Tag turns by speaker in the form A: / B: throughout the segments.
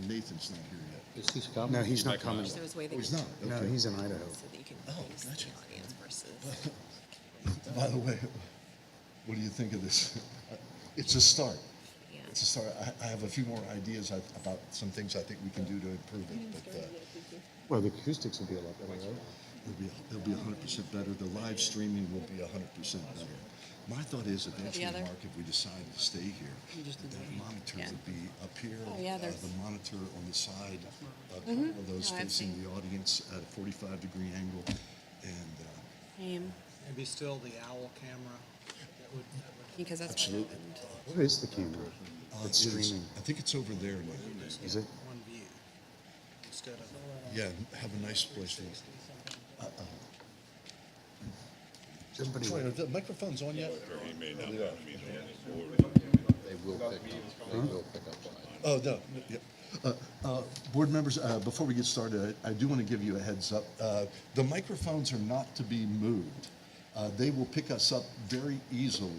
A: Nathan's not here yet.
B: Is he coming?
C: No, he's not coming.
D: So it's way they
A: Oh, he's
D: can-
A: not?
C: No,
A: Okay.
C: he's in Idaho.
D: So that you can
A: Oh,
D: face
A: gotcha.
D: the audience versus.
A: By the way, what do you think of this? It's a start.
D: Yeah.
A: It's a start. I have a few more ideas about some things I think we can do to improve it, but
C: Well, the acoustics will be a lot better, right?
A: it'll be 100% better. The live streaming will be 100% better. My thought is eventually,
D: other?
A: Mark, if we decide to stay here, that monitor
D: Yeah.
A: would be up here.
D: Oh, yeah, there's-
A: The monitor on the side, a couple of those
D: No, I've
A: facing
D: seen.
A: the audience at a 45-degree angle. And
B: Maybe still the owl camera. That would
D: Because that's
A: Absolutely.
D: what happened.
C: What is the camera? It's
A: it is-
C: streaming.
A: I think it's over there now.
C: Is it?
B: one view instead of.
A: Yeah, have a nice place for it.
C: Somebody,
A: Troy, are the microphones on yet?
E: They will pick up. They will pick up.
A: Oh, no, yeah. Board members, before we get started, I do want to give you a heads up. The microphones are not to be moved. They will pick us up very easily.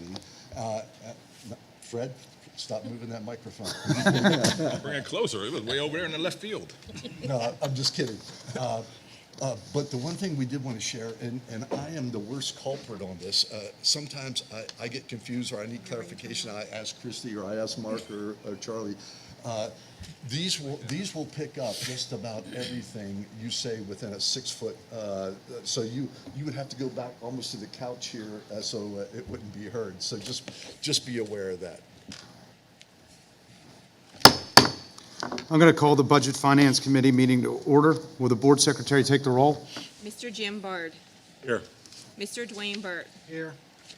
A: Fred, stop moving that microphone.
E: Bring it closer. It was way over there in the left field.
A: No, I'm just kidding. But the one thing we did want to share, and I am the worst culprit on this, sometimes I get confused or I need clarification. I ask Christy or I ask Mark or Charlie. These will pick up just about everything you say within a 6-foot. So you would have to go back almost to the couch here so it wouldn't be heard. So just be aware of that.
C: I'm going to call the Budget Finance Committee meeting to order. Will the board secretary take the roll?
D: Mr. Jim Bard.
E: Here.
D: Mr. Dwayne Burt.
B: Here.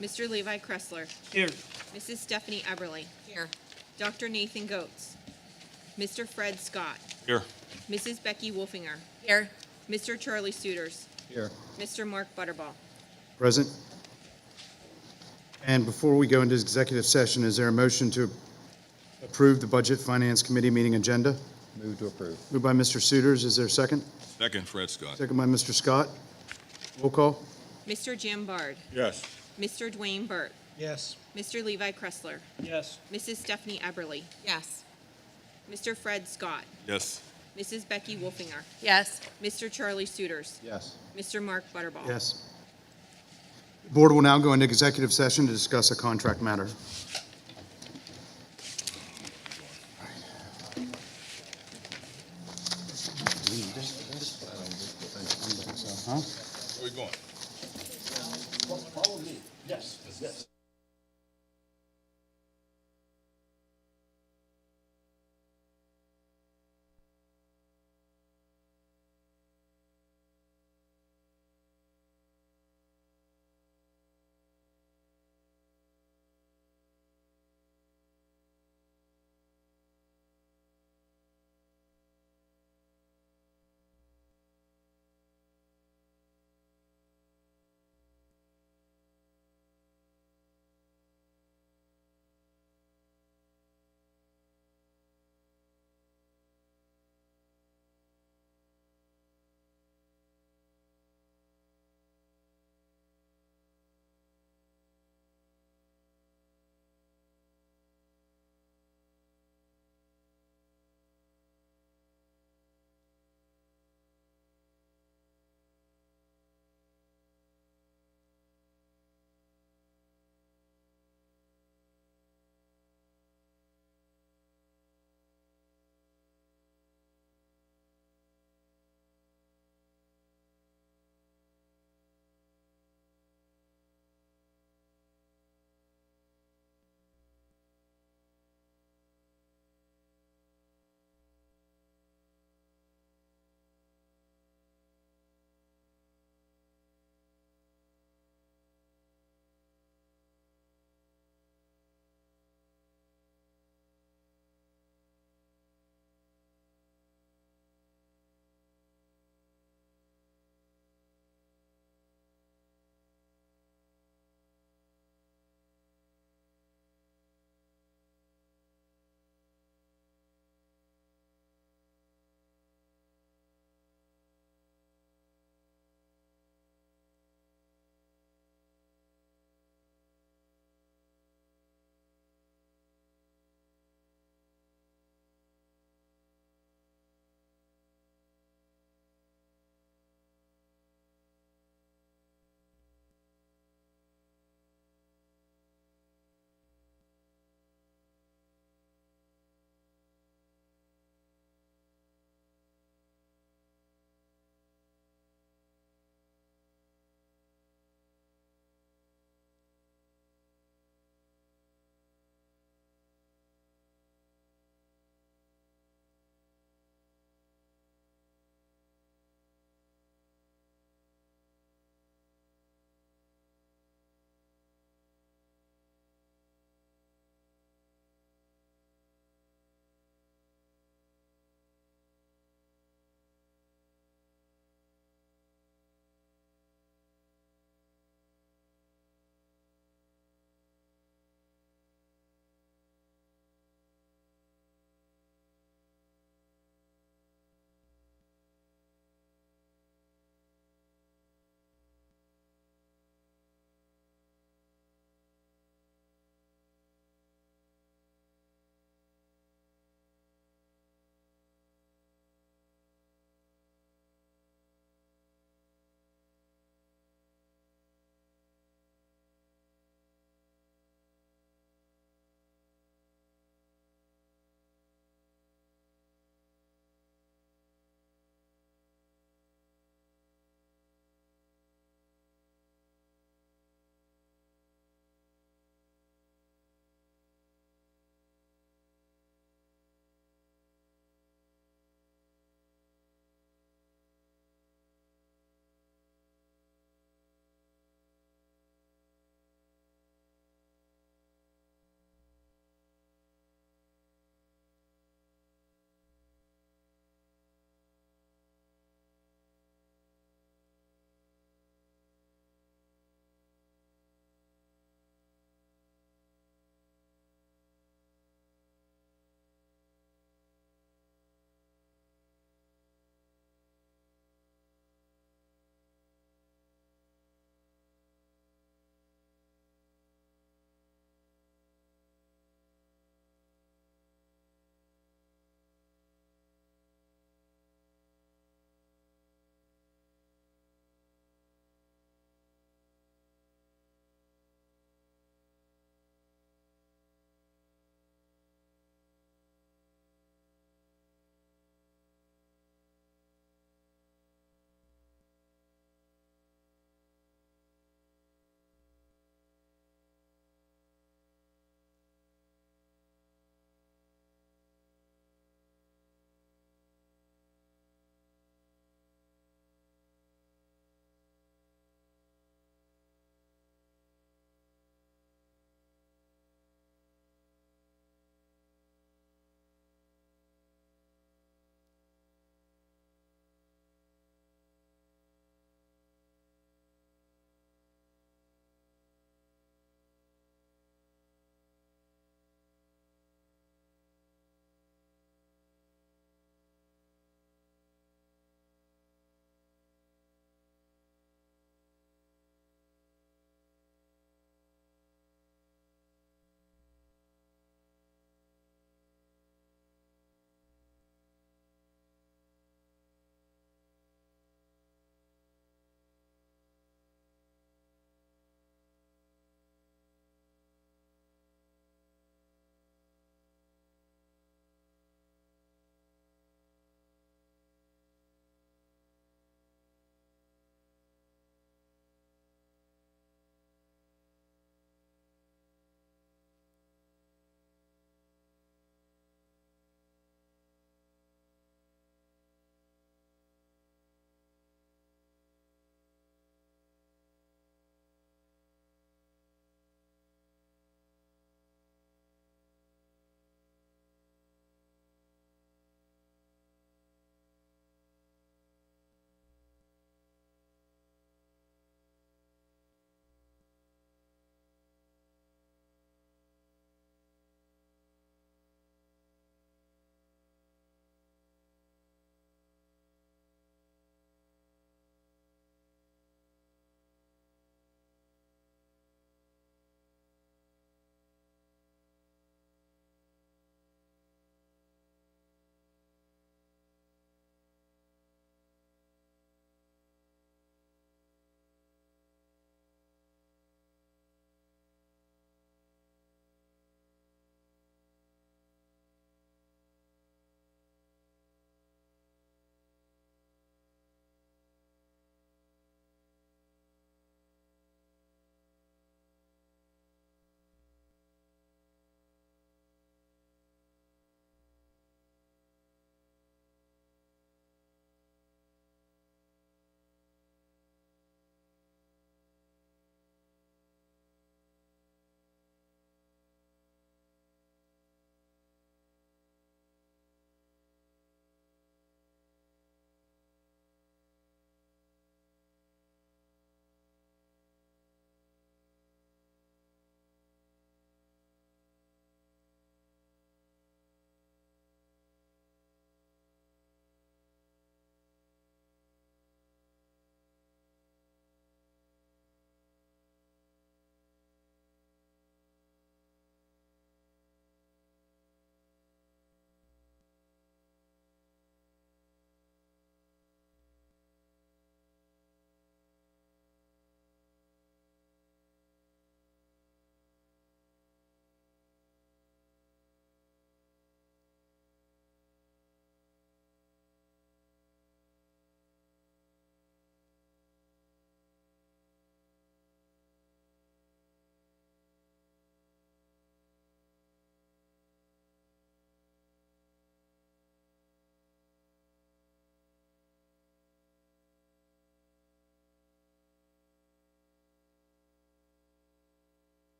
D: Mr. Levi Kressler.
B: Here.
D: Mrs. Stephanie Eberly. Here. Dr. Nathan Goetz. Mr. Fred Scott.
E: Here.
D: Mrs. Becky Wolfinger. Here. Mr. Charlie Suiters.
E: Here.
D: Mr. Mark Butterball.
C: Present. And before we go into executive session, is there a motion to approve the Budget Finance Committee meeting agenda?
E: Move to approve.
C: Moved by Mr. Suiters. Is there a second?
E: Second, Fred Scott.
C: Second by Mr. Scott. Roll call.
D: Mr. Jim Bard.
E: Yes.
D: Mr. Dwayne Burt.
B: Yes.
D: Mr. Levi Kressler.
B: Yes.
D: Mrs. Stephanie Eberly. Yes. Mr. Fred Scott.
E: Yes.
D: Mrs. Becky Wolfinger.
F: Yes.
D: Mr. Charlie Suiters.
E: Yes.
D: Mr. Mark Butterball.
C: Yes. The board will now go into executive session to discuss a contract matter. Huh?
E: Where we going?
A: Follow me. Yes, yes.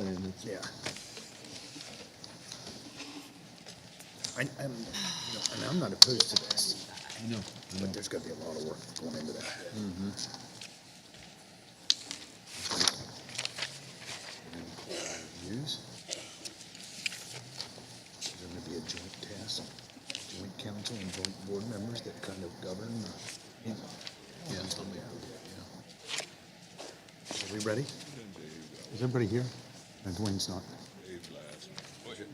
A: saying. It's-
C: Yeah. I'm, you know, and I'm not opposed to this,
A: I know.
C: but there's gotta be a lot of work going into that. Reviews. Is there gonna be a joint task, joint council and joint board members that kind of govern? Yeah. Are we ready? Is everybody here? No, Dwayne's not.
E: Go ahead.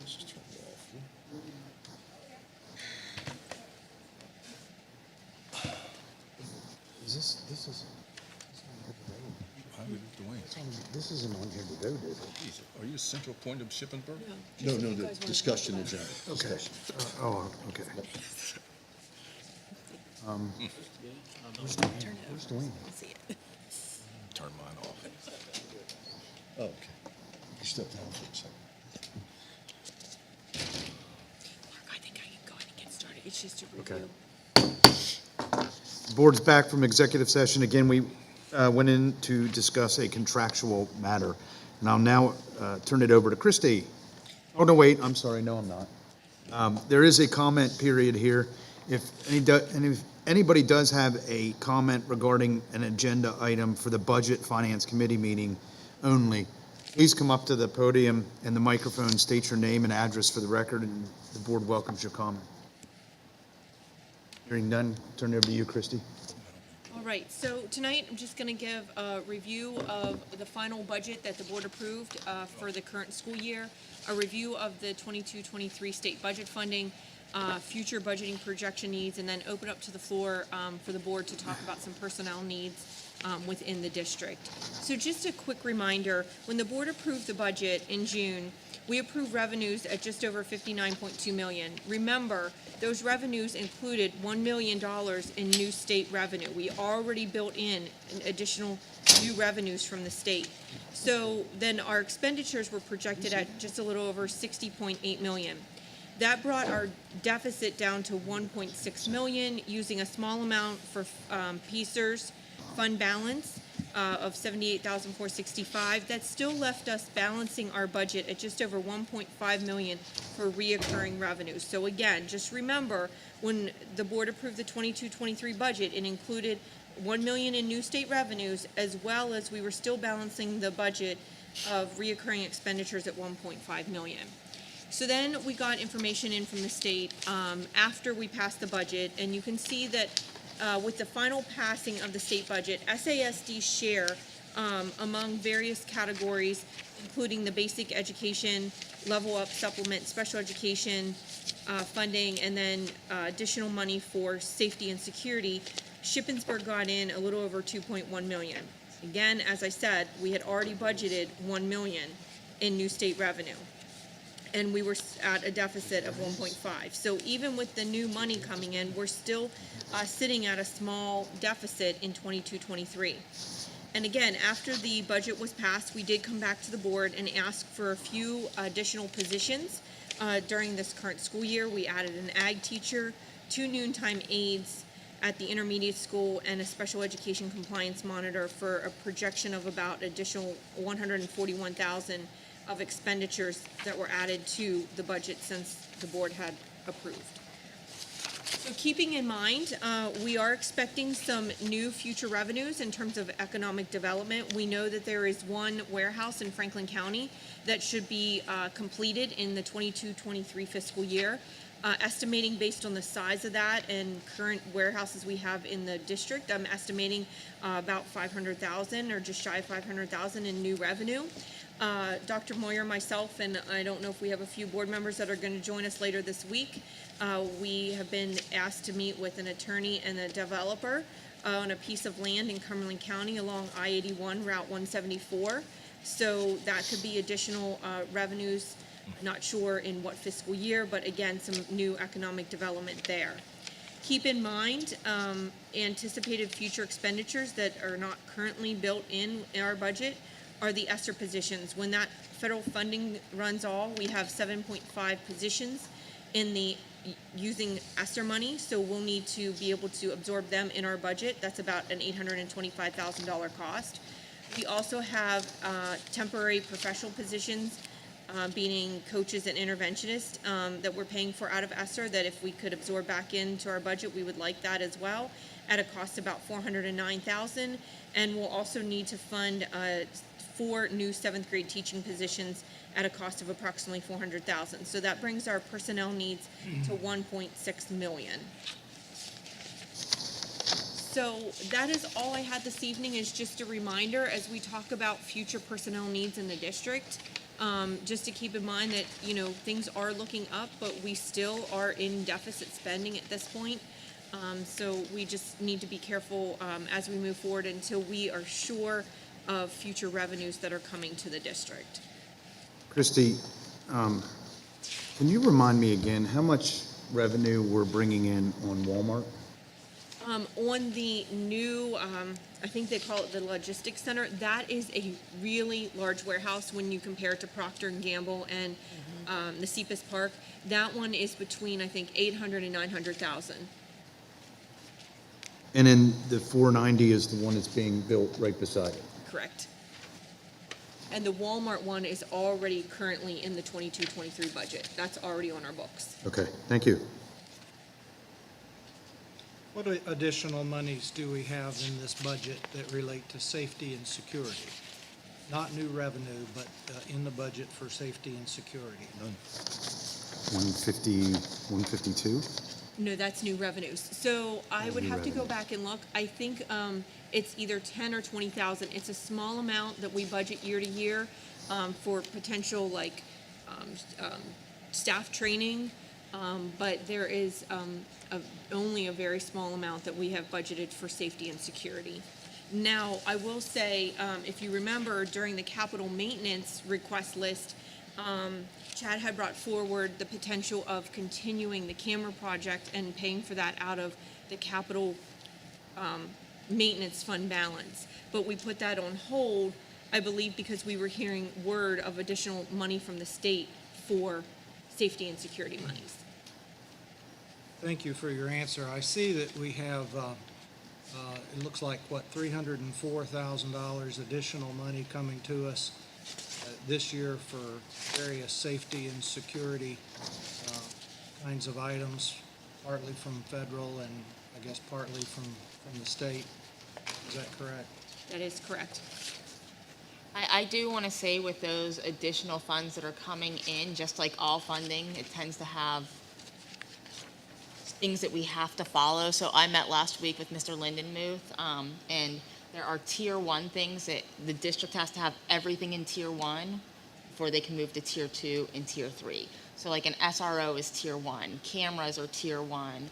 C: This is.
E: How are you doing?
C: This isn't on here to vote, is it?
E: Jeez, are you a central point of Shippensburg?
A: No, the discussion agenda.
C: Okay. Oh, okay. Where's Dwayne? Where's Dwayne?
E: Turn mine off.
A: Oh, okay. You step down for a second.
D: Mark, I think I can go ahead and get started. It's just a
C: Okay.
D: review.
C: Board's back from executive session. Again, we went in to discuss a contractual matter. And I'll now turn it over to Christie. Oh, no, wait, I'm sorry, no, I'm not. There is a comment period here. If anybody does have a comment regarding an agenda item for the Budget Finance Committee meeting only, please come up to the podium and the microphone, state your name and address for the record, and the board welcomes your comment. Hearing none, turn it over to you, Christie.
D: All right, so tonight I'm just going to give a review of the final budget that the board approved for the current school year, a review of the 22-23 state budget funding, future budgeting projection needs, and then open up to the floor for the board to talk about some personnel needs within the district. So just a quick reminder, when the board approved the budget in June, we approved revenues at just over $59.2 million. Remember, those revenues included $1 million in new state revenue. We already built in additional new revenues from the state. So then our expenditures were projected at just a little over $60.8 million. That brought our deficit down to $1.6 million, using a small amount for PSERS fund balance of $78,465. That still left us balancing our budget at just over $1.5 million for reoccurring revenues. So again, just remember, when the board approved the 22-23 budget, it included $1 million in new state revenues, as well as we were still balancing the budget of reoccurring expenditures at $1.5 million. So then we got information in from the state after we passed the budget, and you can see that with the final passing of the state budget, SASD's share among various categories, including the basic education, level up supplement, special education funding, and then additional money for safety and security, Shippensburg got in a little over $2.1 million. Again, as I said, we had already budgeted $1 million in new state revenue, and we were at a deficit of 1.5. So even with the new money coming in, we're still sitting at a small deficit in 22-23. And again, after the budget was passed, we did come back to the board and ask for a few additional positions during this current school year. We added an ag teacher, 2 noontime aides at the intermediate school, and a special education compliance monitor for a projection of about additional $141,000 of expenditures that were added to the budget since the board had approved. So keeping in mind, we are expecting some new future revenues in terms of economic development. We know that there is one warehouse in Franklin County that should be completed in the 22-23 fiscal year. Estimating based on the size of that and current warehouses we have in the district, I'm estimating about $500,000 or just shy of $500,000 in new revenue. Dr. Moyer, myself, and I don't know if we have a few board members that are going to join us later this week. We have been asked to meet with an attorney and a developer on a piece of land in Cumberland County along I-81, Route 174. So that could be additional revenues. Not sure in what fiscal year, but again, some new economic development there. Keep in mind anticipated future expenditures that are not currently built in our budget are the ESSER positions. When that federal funding runs all, we have 7.5 positions in the using ESSER money, so we'll need to be able to absorb them in our budget. That's about an $825,000 cost. We also have temporary professional positions, being coaches and interventionists, that we're paying for out of ESSER, that if we could absorb back into our budget, we would like that as well, at a cost of about $409,000. And we'll also need to fund 4 new 7th grade teaching positions at a cost of approximately $400,000. So that brings our personnel needs to $1.6 million. So that is all I had this evening, is just a reminder as we talk about future personnel needs in the district, just to keep in mind that, things are looking up, but we still are in deficit spending at this point. So we just need to be careful as we move forward until we are sure of future revenues that are coming to the district.
C: Christy, can you remind me again how much revenue we're bringing in on Walmart?
D: On the new, I think they call it the logistics center, that is a really large warehouse when you compare it to Procter & Gamble and the Cephas Park. That one is between, I think, 800 and 900,000.
C: And then the 490 is the one that's being built right beside it.
D: Correct. And the Walmart one is already currently in the 22-23 budget. That's already on our books.
C: Okay, thank you.
B: What additional monies do we have in this budget that relate to safety and security? Not new revenue, but in the budget for safety and security?
C: 150, 152?
D: No, that's new revenues. So I would
C: New
D: have to go
C: revenue.
D: back and look. I think it's either 10 or 20,000. It's a small amount that we budget year to year for potential staff training, but there is only a very small amount that we have budgeted for safety and security. Now, I will say, if you remember, during the capital maintenance request list, Chad had brought forward the potential of continuing the camera project and paying for that out of the capital maintenance fund balance. But we put that on hold, I believe, because we were hearing word of additional money from the state for safety and security monies.
B: Thank you for your answer. I see that we have, it looks like, $304,000 additional money coming to us this year for various safety and security kinds of items, partly from federal and I guess partly from the state. Is that correct?
D: That is correct.
F: I do want to say, with those additional funds that are coming in, just like all funding, it tends to have things that we have to follow. So I met last week with Mr. Lindenmuth, and there are tier 1 things that the district has to have everything in tier 1 before they can move to tier 2 and tier 3. So like an SRO is tier 1, cameras are tier 1,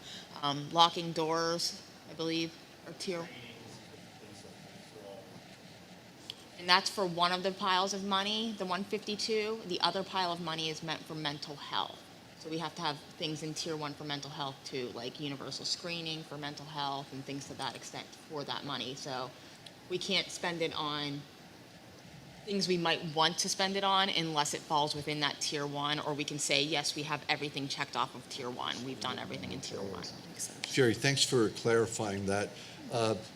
F: locking doors, I believe, are tier. And that's for one of the piles of money, the 152. The other pile of money is meant for mental health. So we have to have things in tier 1 for mental health too, like universal screening for mental health and things to that extent for that money. So we can't spend it on things we might want to spend it on unless it falls within that tier 1, or we can say, yes, we have everything checked off of tier 1. We've done everything in tier 1.
A: Jerry, thanks for clarifying that.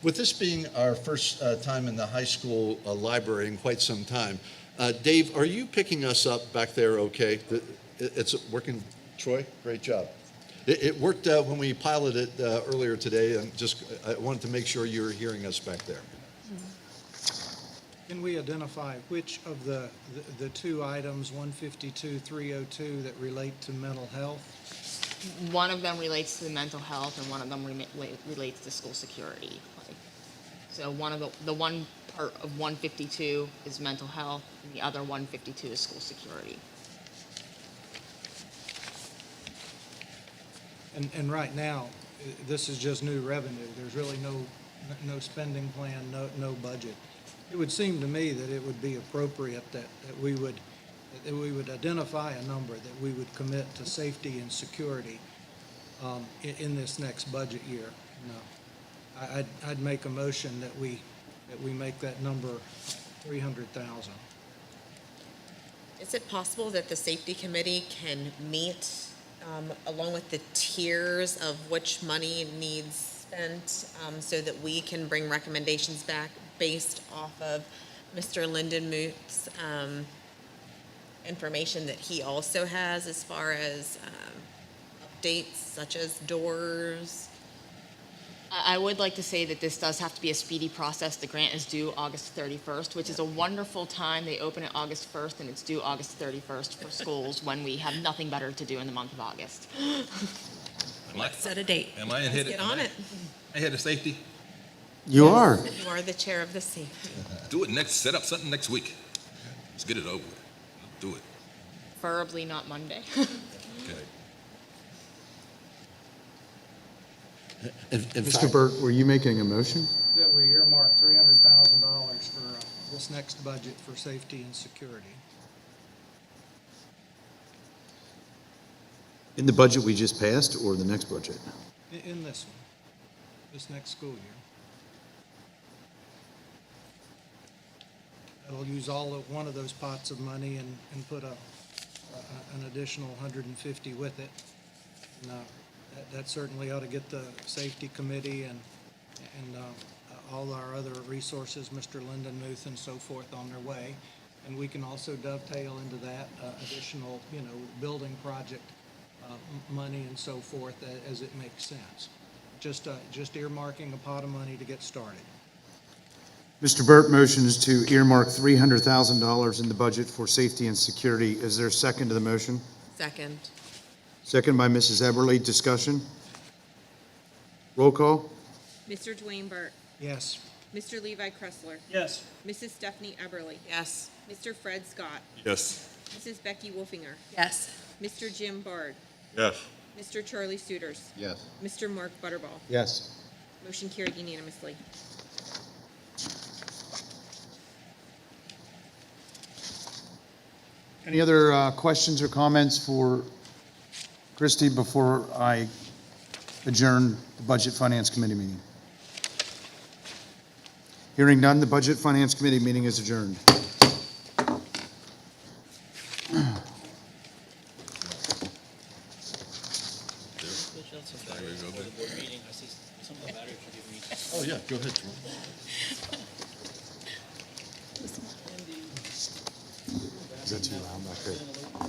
A: With this being our first time in the high school library in quite some time, Dave, are you picking us up back there okay? It's working, Troy? Great job. It worked when we piloted it earlier today, and I wanted to make sure you were hearing us back there.
B: Can we identify which of the 2 items, 152, 302, that relate to mental health?
F: One of them relates to mental health, and one of them relates to school security. So one of the one part of 152 is mental health, and the other 152 is school security.
B: And right now, this is just new revenue. There's really no spending plan, no budget. It would seem to me that it would be appropriate that we would identify a number that we would commit to safety and security in this next budget year. I'd make a motion that we make that number 300,000.
G: Is it possible that the safety committee can meet along with the tiers of which money needs spent so that we can bring recommendations back based off of Mr. Lindenmuth's information that he also has as far as updates such as doors.
F: I would like to say that this does have to be a speedy process. The grant is due August 31st, which is a wonderful time. They open it August 1st, and it's due August 31st for schools when we have nothing better to do in the month of August.
G: Set a date.
E: Am I
G: Let's
E: ahead?
G: get on it.
E: Ahead of safety?
C: You are.
G: You are the chair of the safety.
E: Do it next, set up something next week. Let's get it over with. Do it.
F: Preferably not Monday.
E: Okay.
A: In
C: Mr.
A: fact,
C: Burt, were you making a motion?
B: That we earmark $300,000 for this next budget for safety and security.
C: In the budget we just passed or the next budget?
B: In this one, this next school year. That'll use all of one of those pots of money and put an additional 150 with it. And, that certainly ought to get the safety committee and all our other resources, Mr. Lindenmuth and so forth, on their way. And we can also dovetail into that additional, building project money and so forth as it makes sense. Just earmarking a pot of money to get started.
C: Mr. Burt motions to earmark $300,000 in the budget for safety and security. Is there a second to the motion?
G: Second.
C: Second by Mrs. Eberly. Discussion? Roll call?
D: Mr. Dwayne Burt,
B: Yes.
D: Mr. Levi Kressler,
B: Yes.
D: Mrs. Stephanie Eberly,
G: Yes.
D: Mr. Fred Scott,
E: Yes.
D: Mrs. Becky Wolfinger,
G: Yes.
D: Mr. Jim Bard,
E: Yes.
D: Mr. Charlie Suiters,
C: Yes.
D: Mr. Mark Butterball.
C: Yes.
D: Motion carried unanimously.
C: Any other questions or comments for Christie before I adjourn the Budget Finance Committee meeting? Hearing none, the Budget Finance Committee meeting is adjourned.
A: oh yeah, go ahead, Jerome.
C: Is that too loud back there?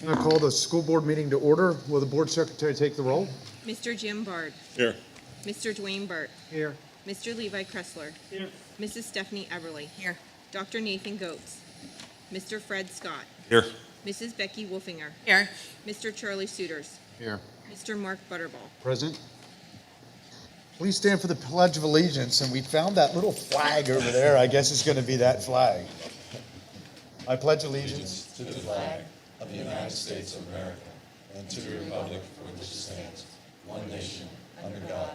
C: I'm going to call the school board meeting to order. Will the board secretary take the roll?
D: Mr. Jim Bard.
E: Here.
D: Mr. Dwayne Burt.
B: Here.
D: Mr. Levi Kressler.
B: Here.
D: Mrs. Stephanie Everly.
G: Here.
D: Dr. Nathan Goetz. Mr. Fred Scott.
E: Here.
D: Mrs. Becky Wolfinger.
G: Here.
D: Mr. Charlie Suiters.
C: Here.
D: Mr. Mark Butterball.
C: Present. Please stand for the Pledge of Allegiance, and we found that little flag over there. I guess it's going to be that flag. I pledge allegiance
A: To the flag of the United States of America and to the republic for which it stands, one nation, under God,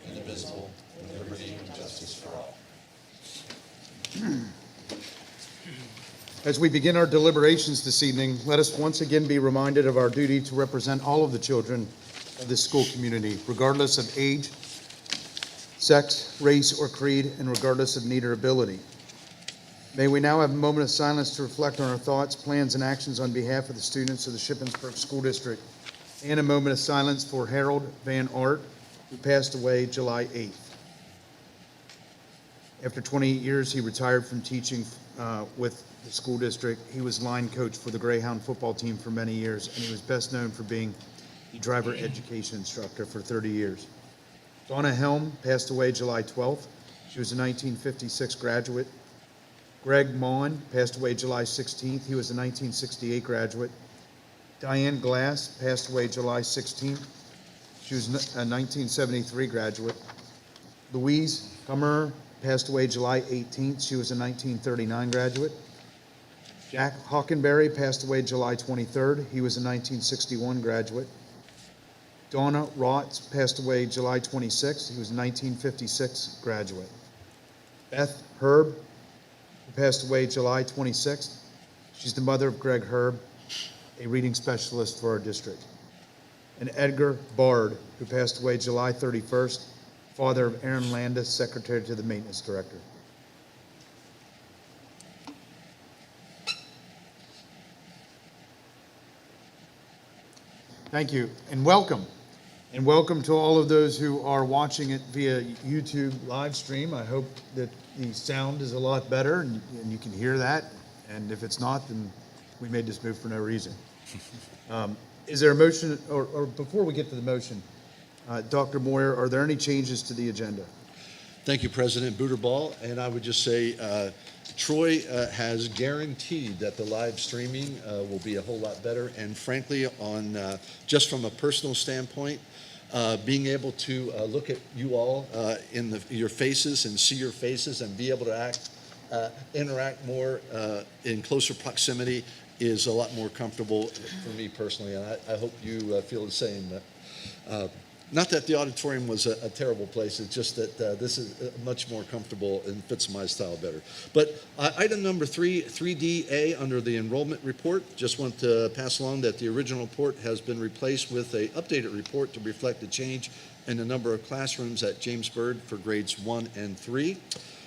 A: indivisible, with liberty and justice for all.
C: As we begin our deliberations this evening, let us once again be reminded of our duty to represent all of the children of this school community, regardless of age, sex, race, or creed, and regardless of need or ability. May we now have a moment of silence to reflect on our thoughts, plans, and actions on behalf of the students of the Shippensburg School District, and a moment of silence for Harold Van Art, who passed away July 8th. After 28 years, he retired from teaching with the school district. He was line coach for the Greyhound football team for many years, and he was best known for being the driver education instructor for 30 years. Donna Helm passed away July 12th. She was a 1956 graduate. Greg Maughan passed away July 16th. He was a 1968 graduate. Diane Glass passed away July 16th. She was a 1973 graduate. Louise Kummerer passed away July 18th. She was a 1939 graduate. Jack Hockenberry passed away July 23rd. He was a 1961 graduate. Donna Rotz passed away July 26th. He was a 1956 graduate. Beth Herb, who passed away July 26th. She's the mother of Greg Herb, a reading specialist for our district. And Edgar Bard, who passed away July 31st, father of Aaron Landis, secretary to the maintenance director. Thank you, and welcome. And welcome to all of those who are watching it via YouTube live stream. I hope that the sound is a lot better and you can hear that. And if it's not, then we made this move for no reason. Is there a motion, or before we get to the motion, Dr. Moyer, are there any changes to the agenda?
A: Thank you, President Butterball. And I would just say, Troy has guaranteed that the live streaming will be a whole lot better. And frankly, on just from a personal standpoint, being able to look at you all in your faces and see your faces and be able to interact more in closer proximity is a lot more comfortable for me personally. And I hope you feel the same. Not that the auditorium was a terrible place, it's just that this is much more comfortable and fits my style better. But item number 3DA under the enrollment report, just want to pass along that the original report has been replaced with an updated report to reflect the change in the number of classrooms at James Byrd for grades 1 and 3.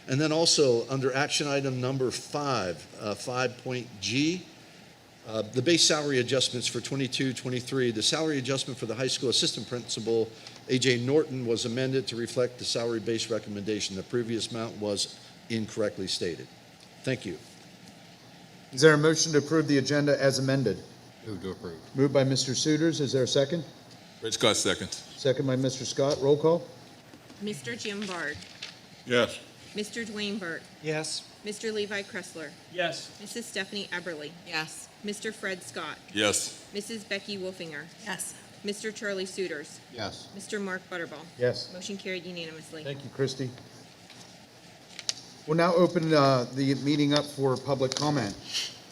A: And then also under action item number 5, 5.G, the base salary adjustments for 22-23, the salary adjustment for the high school assistant principal, A.J. Norton, was amended to reflect the salary base recommendation. The previous amount was incorrectly stated. Thank you.
C: Is there a motion to approve the agenda as amended?
E: Move to approve.
C: Moved by Mr. Suiters. Is there a second?
E: Fred Scott, second.
C: Second by Mr. Scott. Roll call.
D: Mr. Jim Bard.
E: Yes.
D: Mr. Dwayne Burt.
B: Yes.
D: Mr. Levi Kressler.
B: Yes.
D: Mrs. Stephanie Everly.
G: Yes.
D: Mr. Fred Scott.
E: Yes.
D: Mrs. Becky Wolfinger.
G: Yes.
D: Mr. Charlie Suiters.
C: Yes.
D: Mr. Mark Butterball.
C: Yes.
D: Motion carried unanimously.
C: Thank you, Christy. We'll now open the meeting up for public comment.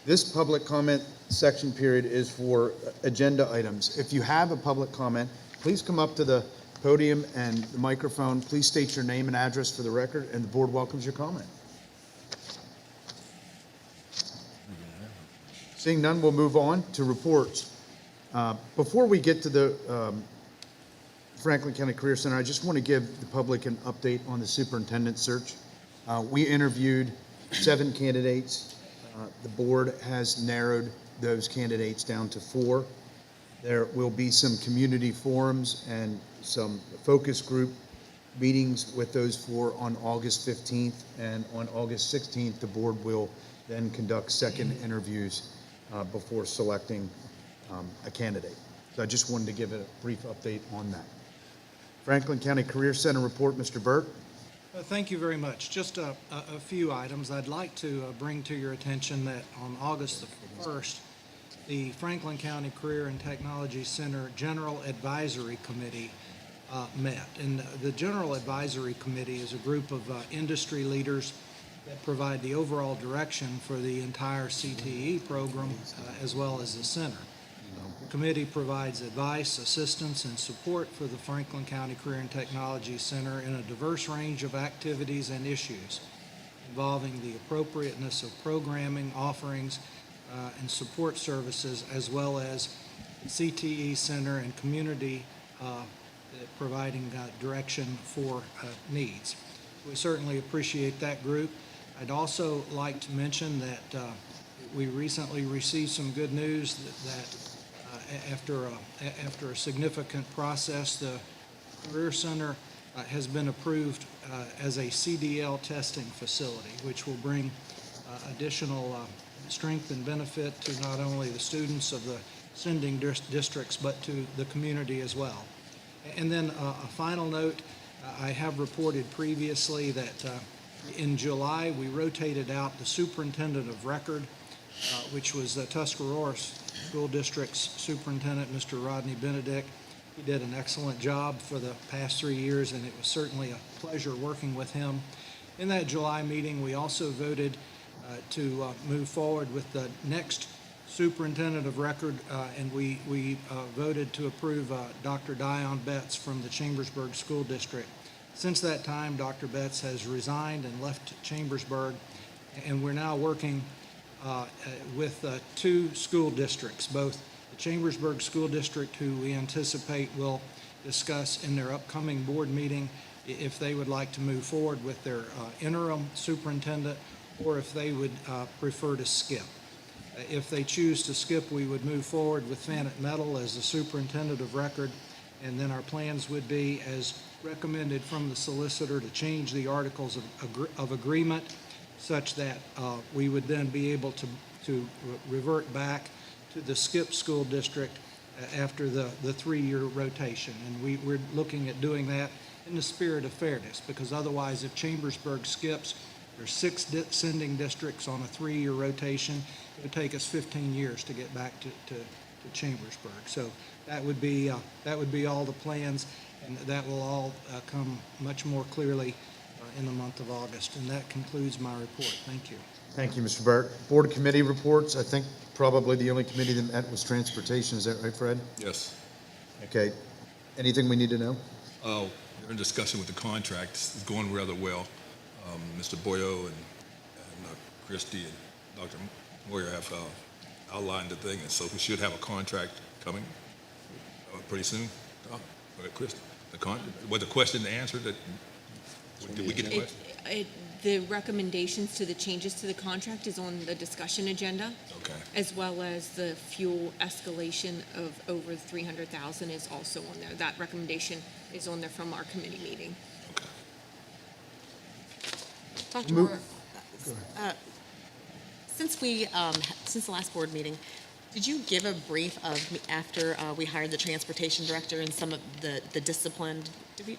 C: This public comment section period is for agenda items. If you have a public comment, please come up to the podium and the microphone. Please state your name and address for the record, and the board welcomes your comment. Seeing none, we'll move on to reports. Before we get to the Franklin County Career Center, I just want to give the public an update on the superintendent search. We interviewed 7 candidates. The board has narrowed those candidates down to 4. There will be some community forums and some focus group meetings with those 4 on August 15th, and on August 16th, the board will then conduct second interviews before selecting a candidate. So I just wanted to give a brief update on that. Franklin County Career Center report, Mr. Burt.
B: Thank you very much. Just a few items. I'd like to bring to your attention that on August the 1st, the Franklin County Career and Technology Center General Advisory Committee met. And the General Advisory Committee is a group of industry leaders that provide the overall direction for the entire CTE program as well as the center. The committee provides advice, assistance, and support for the Franklin County Career and Technology Center in a diverse range of activities and issues involving the appropriateness of programming, offerings, and support services, as well as CTE Center and community providing direction for needs. We certainly appreciate that group. I'd also like to mention that we recently received some good news that after a significant process, the Career Center has been approved as a CDL testing facility, which will bring additional strength and benefit to not only the students of the sending districts, but to the community as well. And then a final note, I have reported previously that in July, we rotated out the superintendent of record, which was Tuscarora School District's superintendent, Mr. Rodney Benedict. He did an excellent job for the past 3 years, and it was certainly a pleasure working with him. In that July meeting, we also voted to move forward with the next superintendent of record, and we voted to approve Dr. Dion Betts from the Chambersburg School District. Since that time, Dr. Betts has resigned and left Chambersburg, and we're now working with two school districts, both the Chambersburg School District, who we anticipate will discuss in their upcoming board meeting if they would like to move forward with their interim superintendent, or if they would prefer to skip. If they choose to skip, we would move forward with Fanet Metal as the superintendent of record, and then our plans would be, as recommended from the solicitor, to change the articles of agreement such that we would then be able to revert back to the skip school district after the 3-year rotation. And we're looking at doing that in the spirit of fairness, because otherwise, if Chambersburg skips, there's 6 sending districts on a 3-year rotation. It would take us 15 years to get back to Chambersburg. So that would be all the plans, and that will all come much more clearly in the month of August. And that concludes my report. Thank you.
C: Thank you, Mr. Burt. Board committee reports. I think probably the only committee that met was transportation. Is that right, Fred?
E: Yes.
C: Okay. Anything we need to know?
E: They're in discussion with the contract. It's going rather well. Mr. Boyo and Christie and Dr. Moyer have outlined the thing, and so we should have a contract coming pretty soon. Christie, was the question answered? Did we get the question?
D: The recommendations to the changes to the contract is on the discussion agenda.
E: Okay.
D: As well as the fuel escalation of over 300,000 is also on there. That recommendation is on there from our committee meeting.
E: Okay.
G: Dr. Moore, since the last board meeting, did you give a brief of after we hired the transportation director and some of the discipline?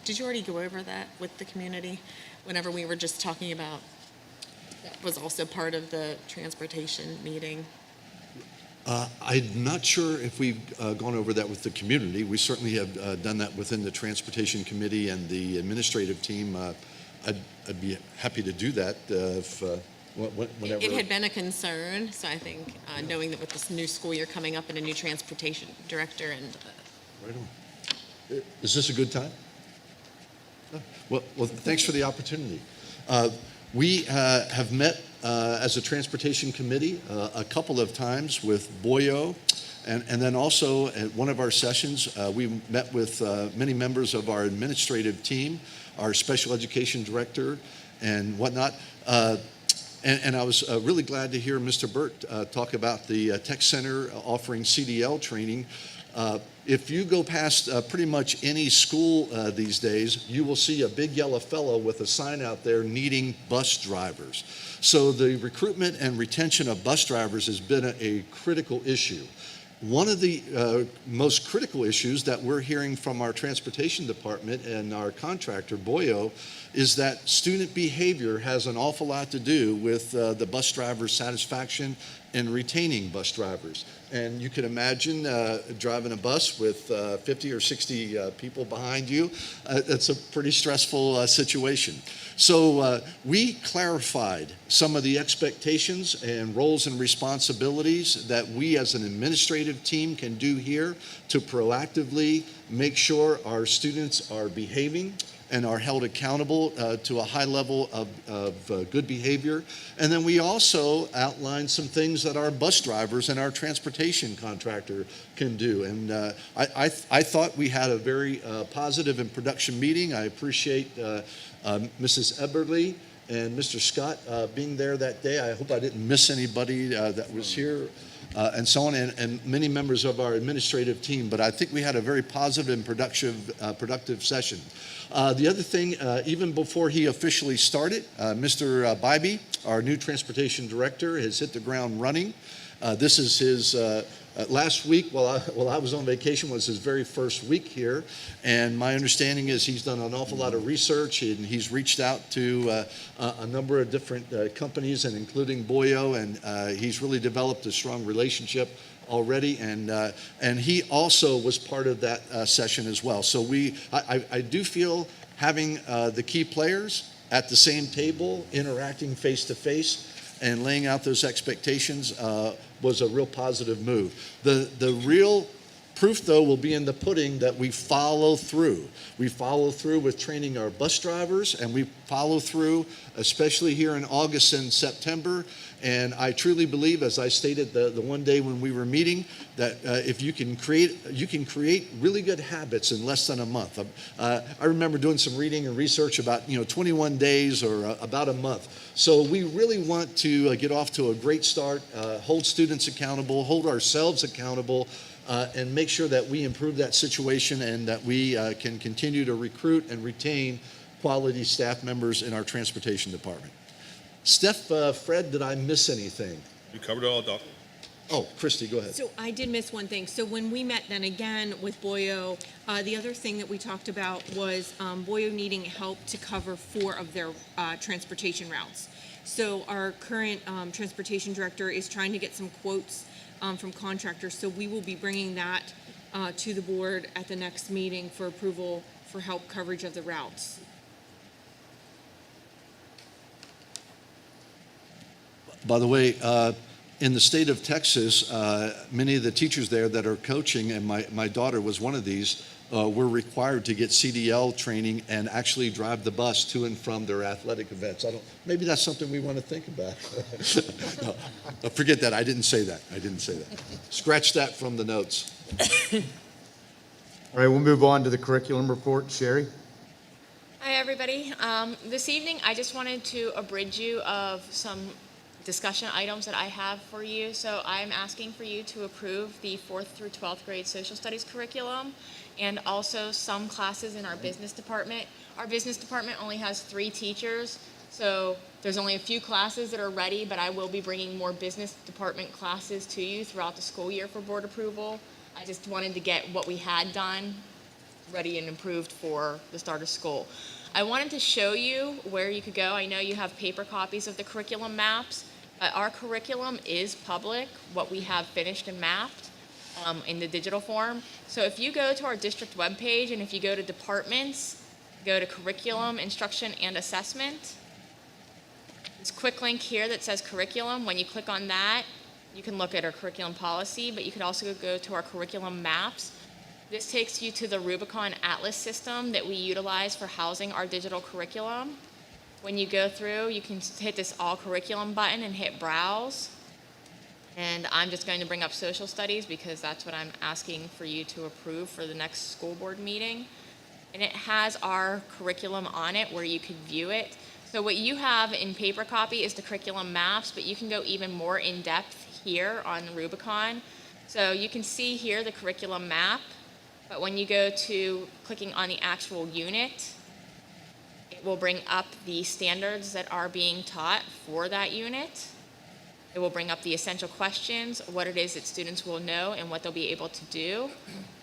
G: Did you already go over that with the community whenever we were just talking about that was also part of the transportation meeting?
A: I'm not sure if we've gone over that with the community. We certainly have done that within the Transportation Committee and the administrative team. I'd be happy to do that whenever.
G: It had been a concern, so I think knowing that with this new school year coming up and a new transportation director and.
A: Right on. Is this a good time? Well, thanks for the opportunity. We have met as a transportation committee a couple of times with Boyo, and then also at one of our sessions, we met with many members of our administrative team, our special education director, and whatnot. And I was really glad to hear Mr. Burt talk about the tech center offering CDL training. If you go past pretty much any school these days, you will see a big yellow fellow with a sign out there needing bus drivers. So the recruitment and retention of bus drivers has been a critical issue. one of the most critical issues that we're hearing from our transportation department and our contractor, Boyo, is that student behavior has an awful lot to do with the bus driver's satisfaction and retaining bus drivers. And you can imagine driving a bus with 50 or 60 people behind you. It's a pretty stressful situation. So we clarified some of the expectations and roles and responsibilities that we as an administrative team can do here to proactively make sure our students are behaving and are held accountable to a high level of good behavior. And then we also outlined some things that our bus drivers and our transportation contractor can do. And I thought we had a very positive and productive meeting. I appreciate Mrs. Eberly and Mr. Scott being there that day. I hope I didn't miss anybody that was here. And so on, and many members of our administrative team. But I think we had a very positive and productive session. The other thing, even before he officially started, Mr. Bybee, our new transportation director, has hit the ground running. This is his last week while I was on vacation was his very first week here, and my understanding is he's done an awful lot of research and he's reached out to a number of different companies, and including Boyo, and he's really developed a strong relationship already, and he also was part of that session as well. So I do feel having the key players at the same table, interacting face to face, and laying out those expectations was a real positive move. The real proof, though, will be in the pudding that we follow through. We follow through with training our bus drivers, and we follow through, especially here in August and September. And I truly believe, as I stated the one day when we were meeting, that if you can create really good habits in less than a month. I remember doing some reading and research about 21 days or about a month. So we really want to get off to a great start, hold students accountable, hold ourselves accountable, and make sure that we improve that situation and that we can continue to recruit and retain quality staff members in our transportation department. Steph, Fred, did I miss anything?
E: You covered it all, Doc.
A: Oh, Christy, go ahead.
D: So I did miss one thing. So when we met then again with Boyo, the other thing that we talked about was Boyo needing help to cover 4 of their transportation routes. So our current transportation director is trying to get some quotes from contractors. So we will be bringing that to the board at the next meeting for approval for help coverage of the routes.
A: By the way, in the state of Texas, many of the teachers there that are coaching, and my daughter was one of these, were required to get CDL training and actually drive the bus to and from their athletic events. Maybe that's something we want to think about. No, forget that. I didn't say that. Scratch that from the notes.
C: All right, we'll move on to the curriculum report. Sherry?
F: Hi, everybody. This evening, I just wanted to abridge you of some discussion items that I have for you. So I'm asking for you to approve the 4th through 12th grade social studies curriculum and also some classes in our business department. Our business department only has 3 teachers, so there's only a few classes that are ready, but I will be bringing more business department classes to you throughout the school year for board approval. I just wanted to get what we had done ready and approved for the start of school. I wanted to show you where you could go. I know you have paper copies of the curriculum maps. Our curriculum is public, what we have finished and mapped in the digital form. So if you go to our district webpage and if you go to departments, go to curriculum, instruction, and assessment, this quick link here that says curriculum, when you click on that, you can look at our curriculum policy, but you could also go to our curriculum maps. This takes you to the Rubicon Atlas system that we utilize for housing our digital curriculum. When you go through, you can hit this all curriculum button and hit browse. And I'm just going to bring up social studies because that's what I'm asking for you to approve for the next school board meeting. And it has our curriculum on it where you can view it. So what you have in paper copy is the curriculum maps, but you can go even more in depth here on Rubicon. So you can see here the curriculum map, but when you go to clicking on the actual unit, it will bring up the standards that are being taught for that unit. It will bring up the essential questions, what it is that students will know and what they'll be able to do,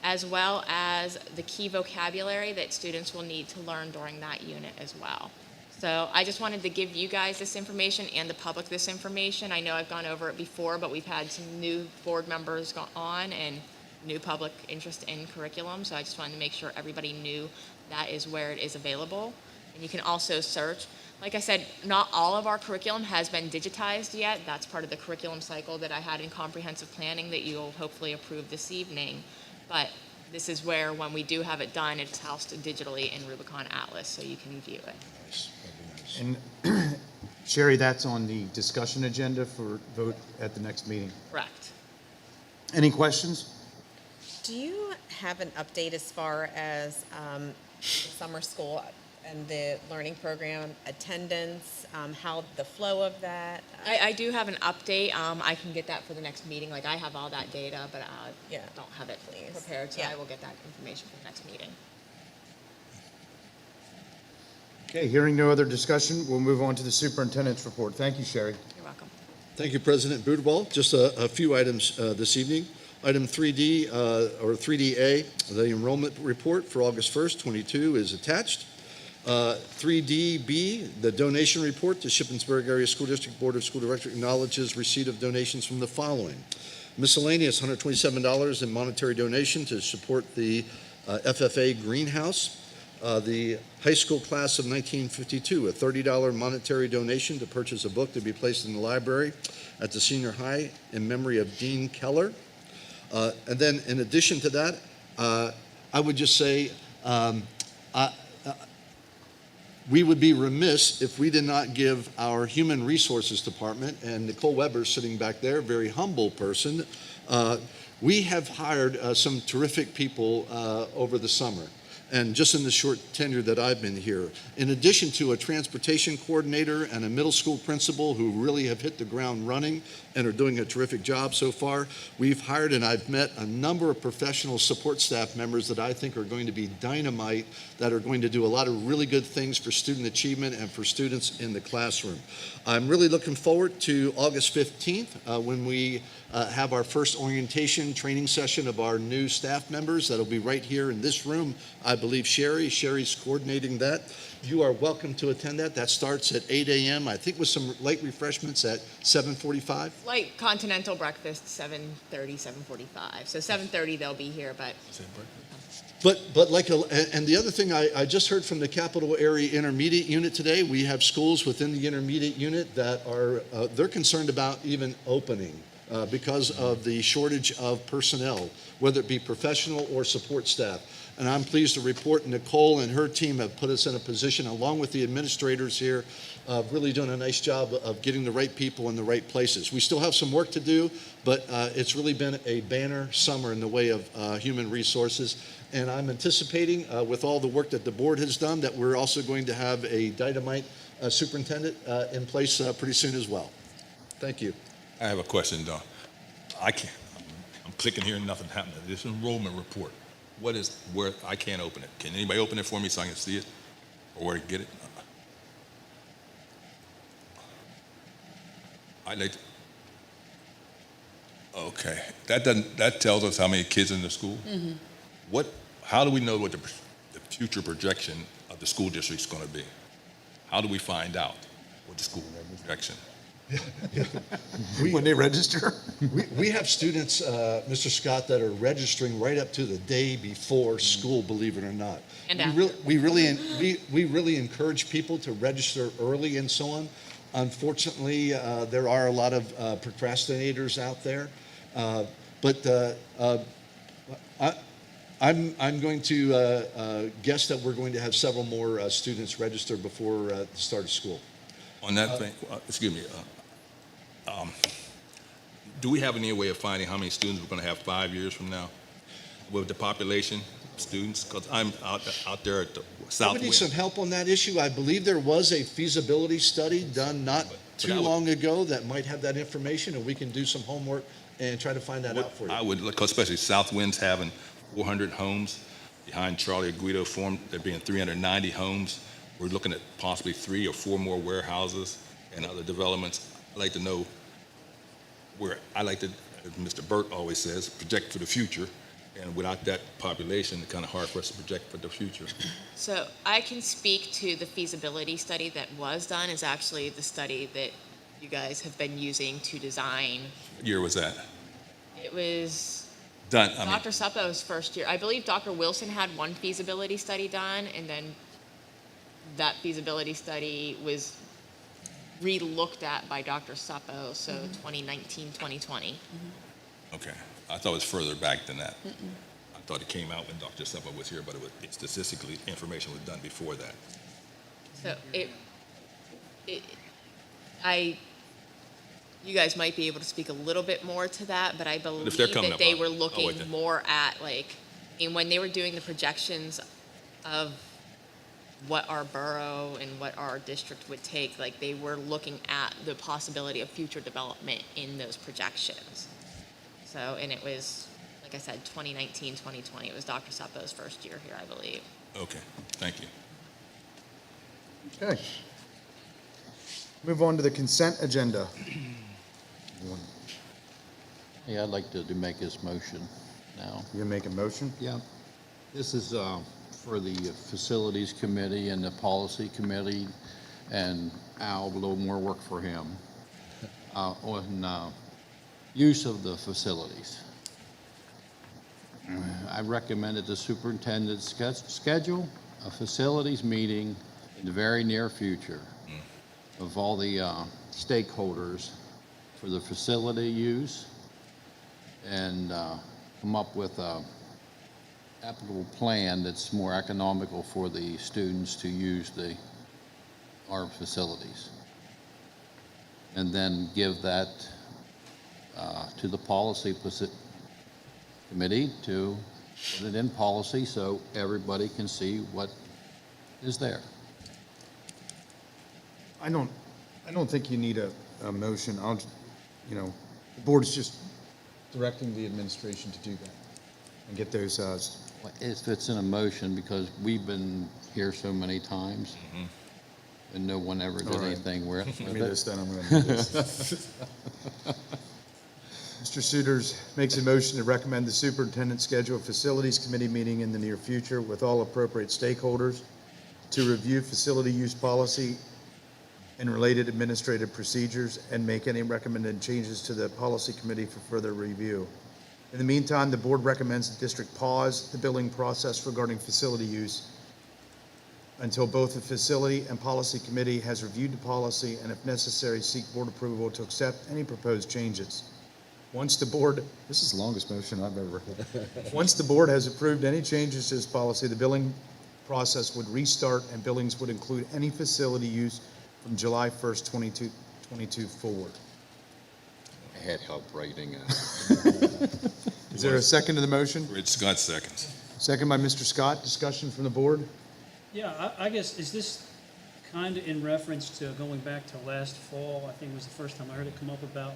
F: as well as the key vocabulary that students will need to learn during that unit as well. So I just wanted to give you guys this information and the public this information. I know I've gone over it before, but we've had some new board members go on and new public interest in curriculum, so I just wanted to make sure everybody knew that is where it is available. And you can also search. Like I said, not all of our curriculum has been digitized yet. That's part of the curriculum cycle that I had in comprehensive planning that you'll hopefully approve this evening. But this is where, when we do have it done, it's housed digitally in Rubicon Atlas, so you can view it.
A: Nice, that'd be nice.
C: And Sherry, that's on the discussion agenda for vote at the next meeting.
F: Correct.
C: Any questions?
G: Do you have an update as far as the summer school and the learning program attendance, how the flow of that?
F: I do have an update. I can get that for the next meeting. Like, I have all that data, but I
G: Yeah.
F: don't have it
G: Please.
F: prepared, so
G: Yeah.
F: I will get that information for the next meeting.
C: Okay, hearing no other discussion, we'll move on to the superintendent's report. Thank you, Sherry.
F: You're welcome.
A: Thank you, President Boudreaux. Just a few items this evening. Item 3D, or 3DA, the enrollment report for August 1st, 22 is attached. 3DB, the donation report. The Shippensburg Area School District Board of School Directors acknowledges receipt of donations from the following. Miscellaneous, $127 in monetary donation to support the FFA greenhouse. The high school class of 1952, a $30 monetary donation to purchase a book to be placed in the library at the senior high in memory of Dean Keller. And then in addition to that, I would just say we would be remiss if we did not give our Human Resources Department, and Nicole Weber sitting back there, very humble person, we have hired some terrific people over the summer. And just in the short tenure that I've been here, in addition to a transportation coordinator and a middle school principal who really have hit the ground running and are doing a terrific job so far, we've hired and I've met a number of professional support staff members that I think are going to be dynamite, that are going to do a lot of really good things for student achievement and for students in the classroom. I'm really looking forward to August 15th when we have our first orientation training session of our new staff members. That'll be right here in this room. I believe Sherry's coordinating that. You are welcome to attend that. That starts at 8 a.m., I think with some light refreshments at 7:45.
F: Light continental breakfast, 7:30, 7:45. So 7:30 they'll be here, but
A: But like, and the other thing I just heard from the Capital Area Intermediate Unit today, we have schools within the intermediate unit that are, they're concerned about even opening because of the shortage of personnel, whether it be professional or support staff. And I'm pleased to report Nicole and her team have put us in a position, along with the administrators here, of really doing a nice job of getting the right people in the right places. We still have some work to do, but it's really been a banner summer in the way of human resources. And I'm anticipating, with all the work that the board has done, that we're also going to have a dynamite superintendent in place pretty soon as well. Thank you.
E: I have a question, Don. I'm clicking here and nothing happening. This enrollment report, where I can't open it. Can anybody open it for me so I can see it? Or where to get it? I'd like to. Okay, that tells us how many kids in the school? Mm-hmm. How do we know what the future projection of the school district is going to be? How do we find out what the school projection?
C: When they register?
A: We have students, Mr. Scott, that are registering right up to the day before school, believe it or not.
F: And
A: we really encourage people to register early and so on. Unfortunately, there are a lot of procrastinators out there. But I'm going to guess that we're going to have several more students register before the start of school.
E: On that thing, excuse me, do we have any way of finding how many students we're going to have 5 years from now with the population of students? Because I'm out there at the
A: I
E: south
A: would need
E: wing.
A: some help on that issue. I believe there was a feasibility study done not too long ago that might have that information, and we can do some homework and try to find that out for you.
E: I would look, especially South Wind's having 400 homes. Behind Charlie Aguido Farm, there being 390 homes. We're looking at possibly 3 or 4 more warehouses and other developments. I'd like to know where I like to, as Mr. Burt always says, project for the future. And without that population, it's kind of hard for us to project for the future.
F: So I can speak to the feasibility study that was done, is actually the study that you guys have been using to design.
E: What year was that?
F: It was
E: Done,
F: Dr. Suppo's first year. I believe Dr. Wilson had one feasibility study done, and then that feasibility study was re-looked at by Dr. Suppo, so 2019, 2020.
E: okay. I thought it was further back than that. I thought it came out when Dr. Suppo was here, but statistically, information was done before that.
F: So you guys might be able to speak a little bit more to that, but I believe
E: if they're coming
F: that
E: up,
F: they
E: I'll
F: were
E: wait
F: looking
E: then.
F: more at and when they were doing the projections of what our borough and what our district would take, they were looking at the possibility of future development in those projections. So, and it was, like I said, 2019, 2020. It was Dr. Suppo's first year here, I believe.
E: Okay, thank you.
C: Okay. Move on to the consent agenda.
H: Yeah, I'd like to make this motion now.
C: You gonna make a motion?
H: Yeah. This is for the Facilities Committee and the Policy Committee, and Al, a little more work for him, on use of the facilities. I recommend that the superintendent schedule a facilities meeting in the very near future of all the stakeholders for the facility use, and come up with a applicable plan that's more economical for the students to use our facilities. And then give that to the policy committee to put it in policy so everybody can see what is there.
C: I don't think you need a motion. The board's just directing the administration to do that and get those,
H: If it's in a motion, because we've been here so many times, and no one ever did
C: All right.
H: anything with
C: give me
H: it.
C: this, then I'm gonna do this. Mr. Suiters makes a motion to recommend the superintendent schedule a facilities committee meeting in the near future with all appropriate stakeholders to review facility use policy and related administrative procedures and make any recommended changes to the policy committee for further review. In the meantime, the board recommends the district pause the billing process regarding facility use until both the facility and policy committee has reviewed the policy and, if necessary, seek board approval to accept any proposed changes. Once the board, this is the longest motion I've ever heard. Once the board has approved any changes to this policy, the billing process would restart and billings would include any facility use from July 1st, 2022 forward.
H: I had help writing it.
C: Is there a second to the motion?
E: Rich Scott seconds.
C: Second by Mr. Scott. Discussion from the board?
I: Yeah, I guess, is this kind of in reference to going back to last fall? I think it was the first time I heard it come up about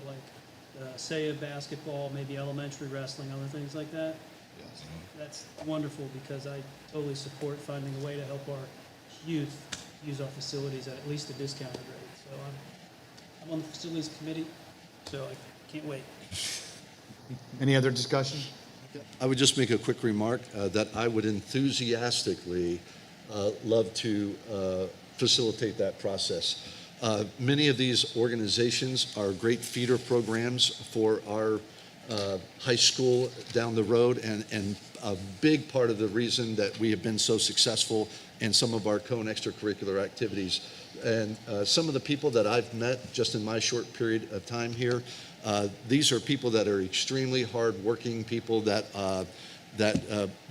I: say basketball, maybe elementary wrestling, other things like that.
H: Yes.
I: That's wonderful because I totally support finding a way to help our youth use our facilities at least a discounted rate. So I'm on the facilities committee, so I can't wait.
C: Any other discussion?
A: I would just make a quick remark that I would enthusiastically love to facilitate that process. Many of these organizations are great feeder programs for our high school down the road, and a big part of the reason that we have been so successful in some of our co- and extracurricular activities. And some of the people that I've met just in my short period of time here, these are people that are extremely hard-working people that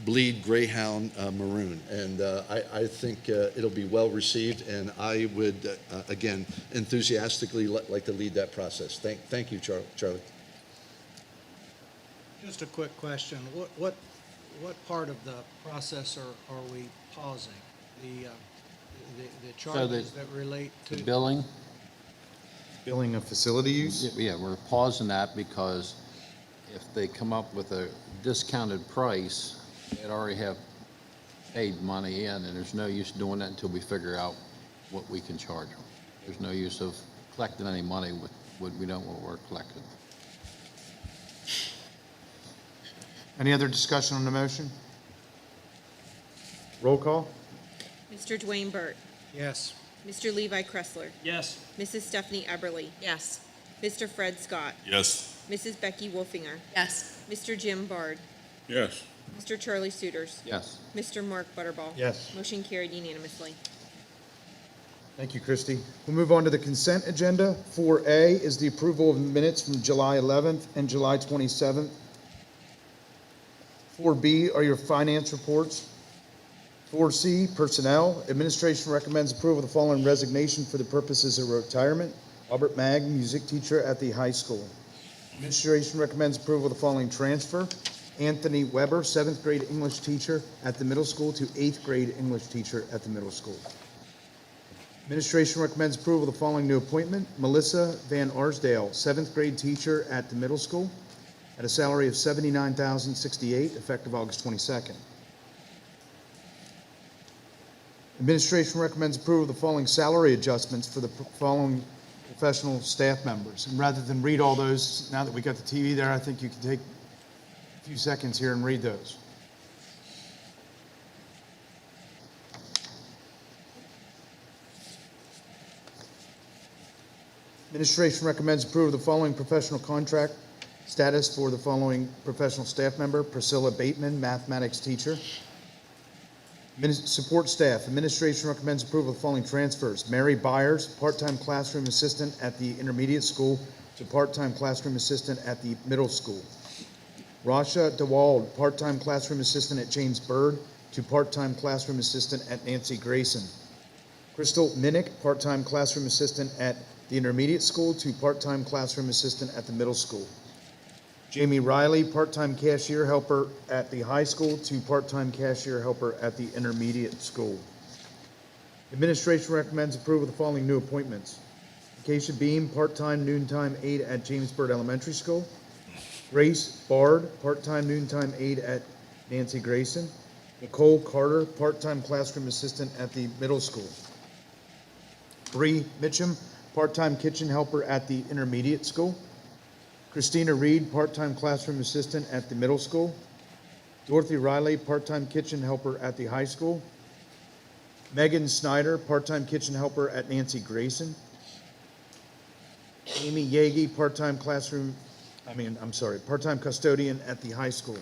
A: bleed Greyhound maroon, and I think it'll be well received, and I would again enthusiastically like to lead that process. Thank you, Charlie.
B: Just a quick question. What part of the process are we pausing? The charges that relate to?
H: The billing,
C: Billing of facility use?
H: yeah, we're pausing that because if they come up with a discounted price, they'd already have paid money in, and there's no use doing that until we figure out what we can charge them. There's no use of collecting any money with what we don't know what we're collecting.
C: Any other discussion on the motion? Roll call?
D: Mr. Dwayne Burt,
B: Yes.
D: Mr. Levi Kressler,
I: Yes.
D: Mrs. Stephanie Eberly,
G: Yes.
D: Mr. Fred Scott,
E: Yes.
D: Mrs. Becky Wolfinger,
G: Yes.
D: Mr. Jim Bard,
E: Yes.
D: Mr. Charlie Suiters,
H: Yes.
D: Mr. Mark Butterball.
C: Yes.
D: Motion carried unanimously.
C: Thank you, Christie. We'll move on to the consent agenda. 4A is the approval of minutes from July 11th and July 27th. 4B are your finance reports. 4C, personnel. Administration recommends approval of the following resignation for the purposes of retirement. Robert Mag, music teacher at the high school. Administration recommends approval of the following transfer. Anthony Weber, 7th grade English teacher at the middle school to 8th grade English teacher at the middle school. Administration recommends approval of the following new appointment. Melissa Van Arsdale, 7th grade teacher at the middle school at a salary of $79,068, effective August 22nd. Administration recommends approval of the following salary adjustments for the following professional staff members. And rather than read all those, now that we got the TV there, I think you can take a few seconds here and read those. Administration recommends approval of the following professional contract status for the following professional staff member: Priscilla Bateman, mathematics teacher. Support staff. Administration recommends approval of the following transfers: Mary Byers, part-time classroom assistant at the intermediate school to part-time classroom assistant at the middle school. Rasha DeWald, part-time classroom assistant at James Byrd to part-time classroom assistant at Nancy Grayson. Crystal Minnick, part-time classroom assistant at the intermediate school to part-time classroom assistant at the middle school. Jamie Riley, part-time cashier helper at the high school to part-time cashier helper at the intermediate school. Administration recommends approval of the following new appointments: Acacia Beam, part-time noontime aide at James Byrd Elementary School. Grace Bard, part-time noontime aide at Nancy Grayson. Nicole Carter, part-time classroom assistant at the middle school. Bree Mitchum, part-time kitchen helper at the intermediate school. Christina Reed, part-time classroom assistant at the middle school. Dorothy Riley, part-time kitchen helper at the high school. Megan Snyder, part-time kitchen helper at Nancy Grayson. Amy Yagi, part-time custodian at the high school.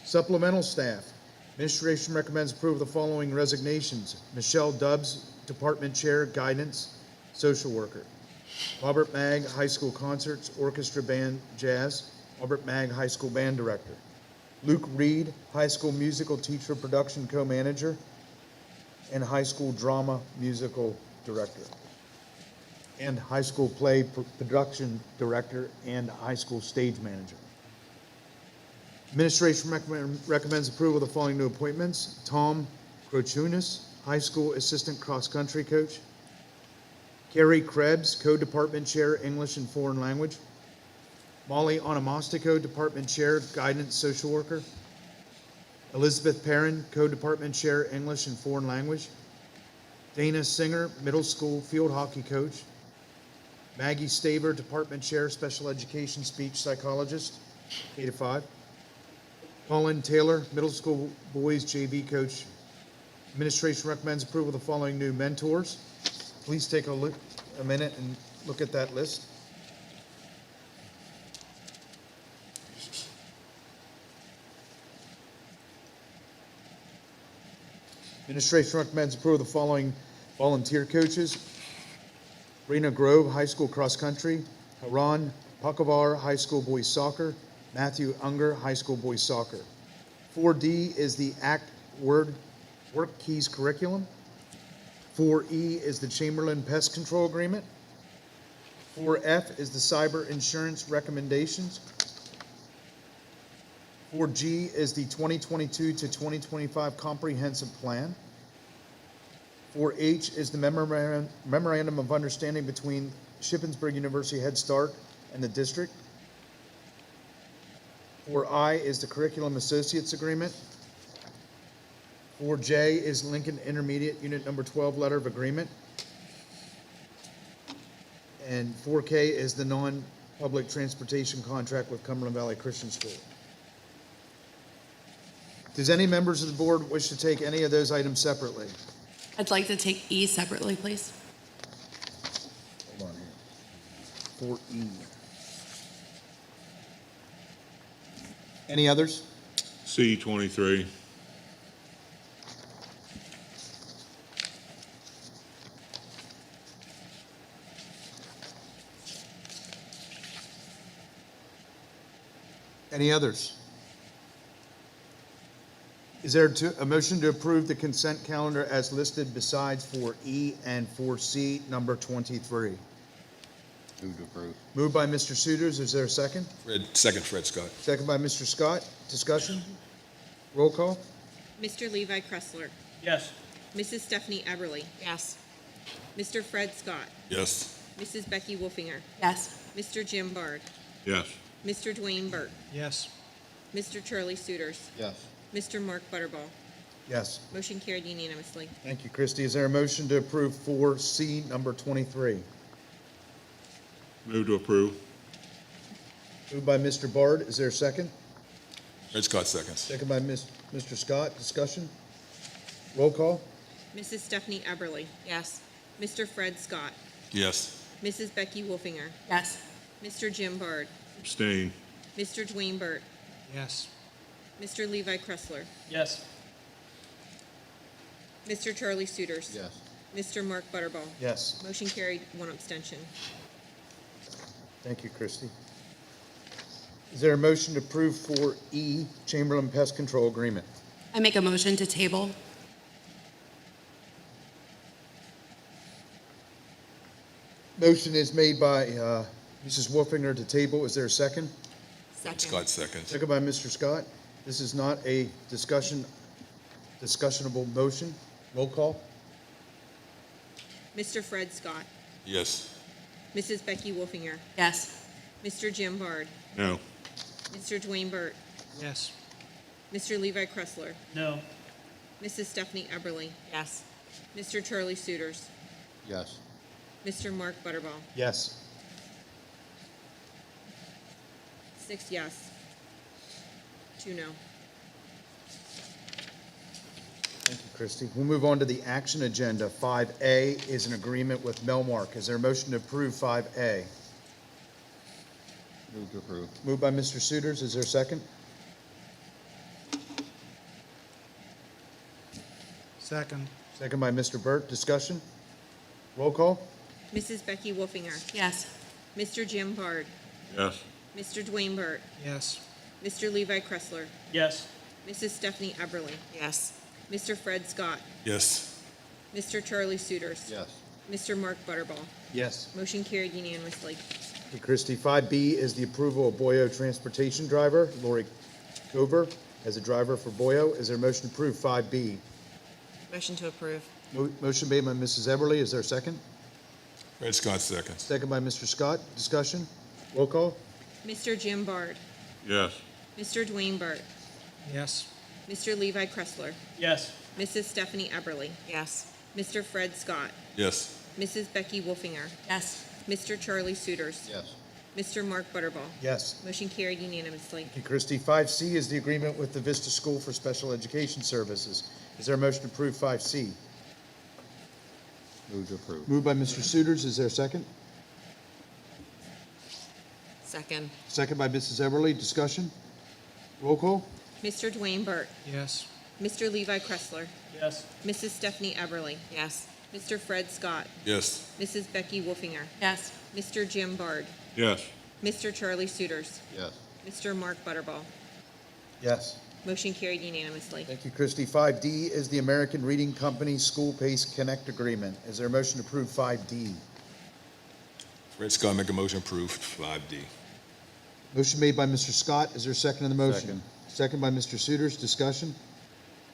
C: Supplemental staff. Administration recommends approval of the following resignations: Michelle Dubbs, department chair, guidance, social worker. Robert Mag, high school concerts, orchestra band, jazz. Robert Mag, high school band director. Luke Reed, high school musical teacher, production co-manager, and high school drama musical director. And high school play production director and high school stage manager. Administration recommends approval of the following new appointments: Tom Krochunas, high school assistant cross-country coach. Carrie Krebs, co-department chair, English and foreign language. Molly Onomastico, department chair, guidance social worker. Elizabeth Perrin, co-department chair, English and foreign language. Dana Singer, middle school field hockey coach. Maggie Staver, department chair, special education speech psychologist, K-5. Colin Taylor, middle school boys JV coach. Administration recommends approval of the following new mentors. Please take a minute and look at that list. Administration recommends approval of the following volunteer coaches: Rena Grove, high school cross country. Haran Pakavar, high school boys soccer. Matthew Unger, high school boys soccer. 4D is the ACT Work Keys curriculum. 4E is the Chamberlain Pest Control Agreement. 4F is the Cyber Insurance Recommendations. 4G is the 2022 to 2025 Comprehensive Plan. 4H is the Memorandum of Understanding between Shippensburg University Head Start and the district. 4I is the Curriculum Associates Agreement. 4J is Lincoln Intermediate Unit Number 12 Letter of Agreement. And 4K is the non-public transportation contract with Cumberland Valley Christian School. Does any members of the board wish to take any of those items separately?
J: I'd like to take E separately, please.
C: Hold on here. 4E. Any others?
K: C23.
C: Any others? Is there a motion to approve the consent calendar as listed besides 4E and 4C, number 23?
H: Move to approve.
C: Moved by Mr. Suiters. Is there a second?
E: Fred Scott.
C: Second by Mr. Scott. Discussion? Roll call?
D: Mr. Levi Kressler,
I: Yes.
D: Mrs. Stephanie Eberly,
G: Yes.
D: Mr. Fred Scott,
E: Yes.
D: Mrs. Becky Wolfinger,
J: Yes.
D: Mr. Jim Bard,
K: Yes.
D: Mr. Dwayne Burt,
B: Yes.
D: Mr. Charlie Suiters,
H: Yes.
D: Mr. Mark Butterball.
C: Yes.
D: Motion carried unanimously.
C: Thank you, Christie. Is there a motion to approve 4C, number 23?
K: Move to approve.
C: Moved by Mr. Bard. Is there a second?
E: Fred Scott seconds.
C: Second by Mr. Scott. Discussion? Roll call?
D: Mrs. Stephanie Eberly,
G: Yes.
D: Mr. Fred Scott,
E: Yes.
D: Mrs. Becky Wolfinger,
J: Yes.
D: Mr. Jim Bard,
K: Abstain.
D: Mr. Dwayne Burt,
B: Yes.
D: Mr. Levi Kressler,
I: Yes.
D: Mr. Charlie Suiters,
H: Yes.
D: Mr. Mark Butterball.
C: Yes.
D: Motion carried, one abstention.
C: Thank you, Christie. Is there a motion to approve 4E, Chamberlain Pest Control Agreement?
J: I make a motion to table.
C: Motion is made by Mrs. Wolfinger to table. Is there a second?
E: Fred Scott seconds.
C: Second by Mr. Scott. This is not a discussionable motion. Roll call?
D: Mr. Fred Scott,
E: Yes.
D: Mrs. Becky Wolfinger,
J: Yes.
D: Mr. Jim Bard,
K: No.
D: Mr. Dwayne Burt,
B: Yes.
D: Mr. Levi Kressler,
I: No.
D: Mrs. Stephanie Eberly,
G: Yes.
D: Mr. Charlie Suiters,
H: Yes.
D: Mr. Mark Butterball.
C: Yes.
D: 6 yes, 2 no.
C: Thank you, Christie. We'll move on to the action agenda. 5A is an agreement with Melmark. Is there a motion to approve 5A?
H: Move to approve.
C: Moved by Mr. Suiters. Is there a second?
B: Second.
C: Second by Mr. Burt. Discussion? Roll call?
D: Mrs. Becky Wolfinger,
J: Yes.
D: Mr. Jim Bard,
K: Yes.
D: Mr. Dwayne Burt,
B: Yes.
D: Mr. Levi Kressler,
I: Yes.
D: Mrs. Stephanie Eberly,
G: Yes.
D: Mr. Fred Scott,
E: Yes.
D: Mr. Charlie Suiters,
H: Yes.
D: Mr. Mark Butterball.
C: Yes.
D: Motion carried unanimously.
C: Thank you, Christie. 5B is the approval of Boyo Transportation Driver, Lori Cover, as a driver for Boyo. Is there a motion to approve 5B?
G: Motion to approve.
C: Motion made by Mrs. Eberly. Is there a second?
E: Fred Scott seconds.
C: Second by Mr. Scott. Discussion? Roll call?
D: Mr. Jim Bard,
K: Yes.
D: Mr. Dwayne Burt,
B: Yes.
D: Mr. Levi Kressler,
I: Yes.
D: Mrs. Stephanie Eberly,
G: Yes.
D: Mr. Fred Scott,
E: Yes.
D: Mrs. Becky Wolfinger,
J: Yes.
D: Mr. Charlie Suiters,
H: Yes.
D: Mr. Mark Butterball.
C: Yes.
D: Motion carried unanimously.
C: Thank you, Christie. 5C is the agreement with the Vista School for Special Education Services. Is there a motion to approve 5C?
H: Move to approve.
C: Moved by Mr. Suiters. Is there a second?
G: Second.
C: Second by Mrs. Eberly. Discussion? Roll call?
D: Mr. Dwayne Burt,
B: Yes.
D: Mr. Levi Kressler,
I: Yes.
D: Mrs. Stephanie Eberly,
G: Yes.
D: Mr. Fred Scott,
E: Yes.
D: Mrs. Becky Wolfinger,
J: Yes.
D: Mr. Jim Bard,
K: Yes.
D: Mr. Charlie Suiters,
H: Yes.
D: Mr. Mark Butterball.
C: Yes.
D: Motion carried unanimously.
C: Thank you, Christie. 5D is the American Reading Company School Pace Connect Agreement. Is there a motion to approve 5D?
E: Fred Scott make a motion approved 5D.
C: Motion made by Mr. Scott. Is there a second on the motion?
H: Second.
C: Second by Mr. Suiters. Discussion?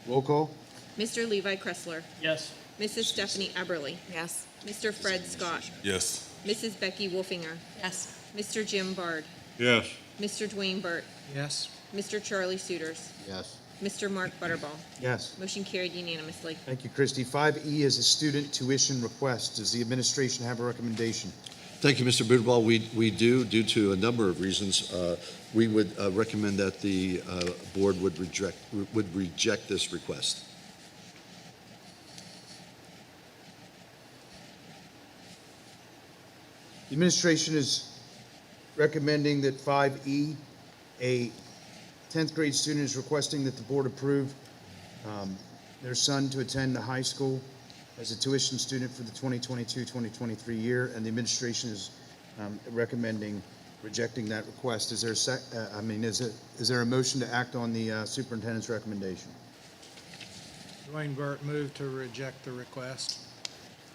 C: Roll call?
D: Mr. Levi Kressler,
I: Yes.
D: Mrs. Stephanie Eberly,
G: Yes.
D: Mr. Fred Scott,
E: Yes.
D: Mrs. Becky Wolfinger,
J: Yes.
D: Mr. Jim Bard,
K: Yes.
D: Mr. Dwayne Burt,
B: Yes.
D: Mr. Charlie Suiters,
H: Yes.
D: Mr. Mark Butterball.
C: Yes.
D: Motion carried unanimously.
C: Thank you, Christie. 5E is a student tuition request. Does the administration have a recommendation?
A: Thank you, Mr. Bidwell. We do, due to a number of reasons, we would recommend that the board would reject this request.
C: The administration is recommending that 5E, a 10th grade student is requesting that the board approve their son to attend the high school as a tuition student for the 2022-2023 year, and the administration is recommending rejecting that request. Is there is there a motion to act on the superintendent's recommendation?
B: Dwayne Burt moved to reject the request.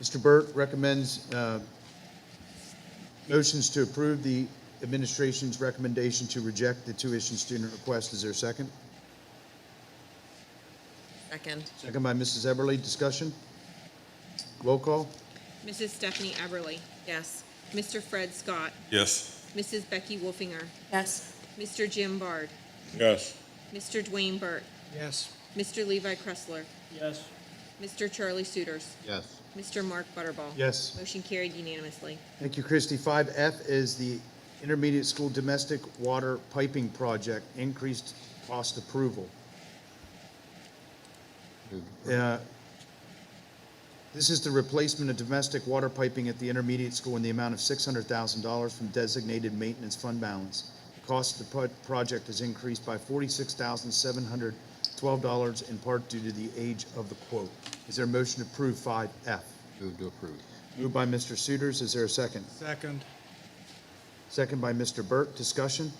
C: Mr. Burt recommends motions to approve the administration's recommendation to reject the tuition student request. Is there a second?
G: Second.
C: Second by Mrs. Eberly. Discussion? Roll call?
D: Mrs. Stephanie Eberly,
G: Yes.
D: Mr. Fred Scott,
E: Yes.
D: Mrs. Becky Wolfinger,
J: Yes.
D: Mr. Jim Bard,
K: Yes.
D: Mr. Dwayne Burt,
B: Yes.
D: Mr. Levi Kressler,
I: Yes.
D: Mr. Charlie Suiters,
H: Yes.
D: Mr. Mark Butterball.
C: Yes.
D: Motion carried unanimously.
C: Thank you, Christie. 5F is the intermediate school domestic water piping project, increased cost approval. This is the replacement of domestic water piping at the intermediate school in the amount of $600,000 from designated maintenance fund balance. The cost of the project is increased by $46,712 in part due to the age of the quote. Is there a motion to approve 5F?
H: Move to approve.
C: Moved by Mr. Suiters. Is there a second?
B: Second.
C: Second by Mr. Burt. Discussion?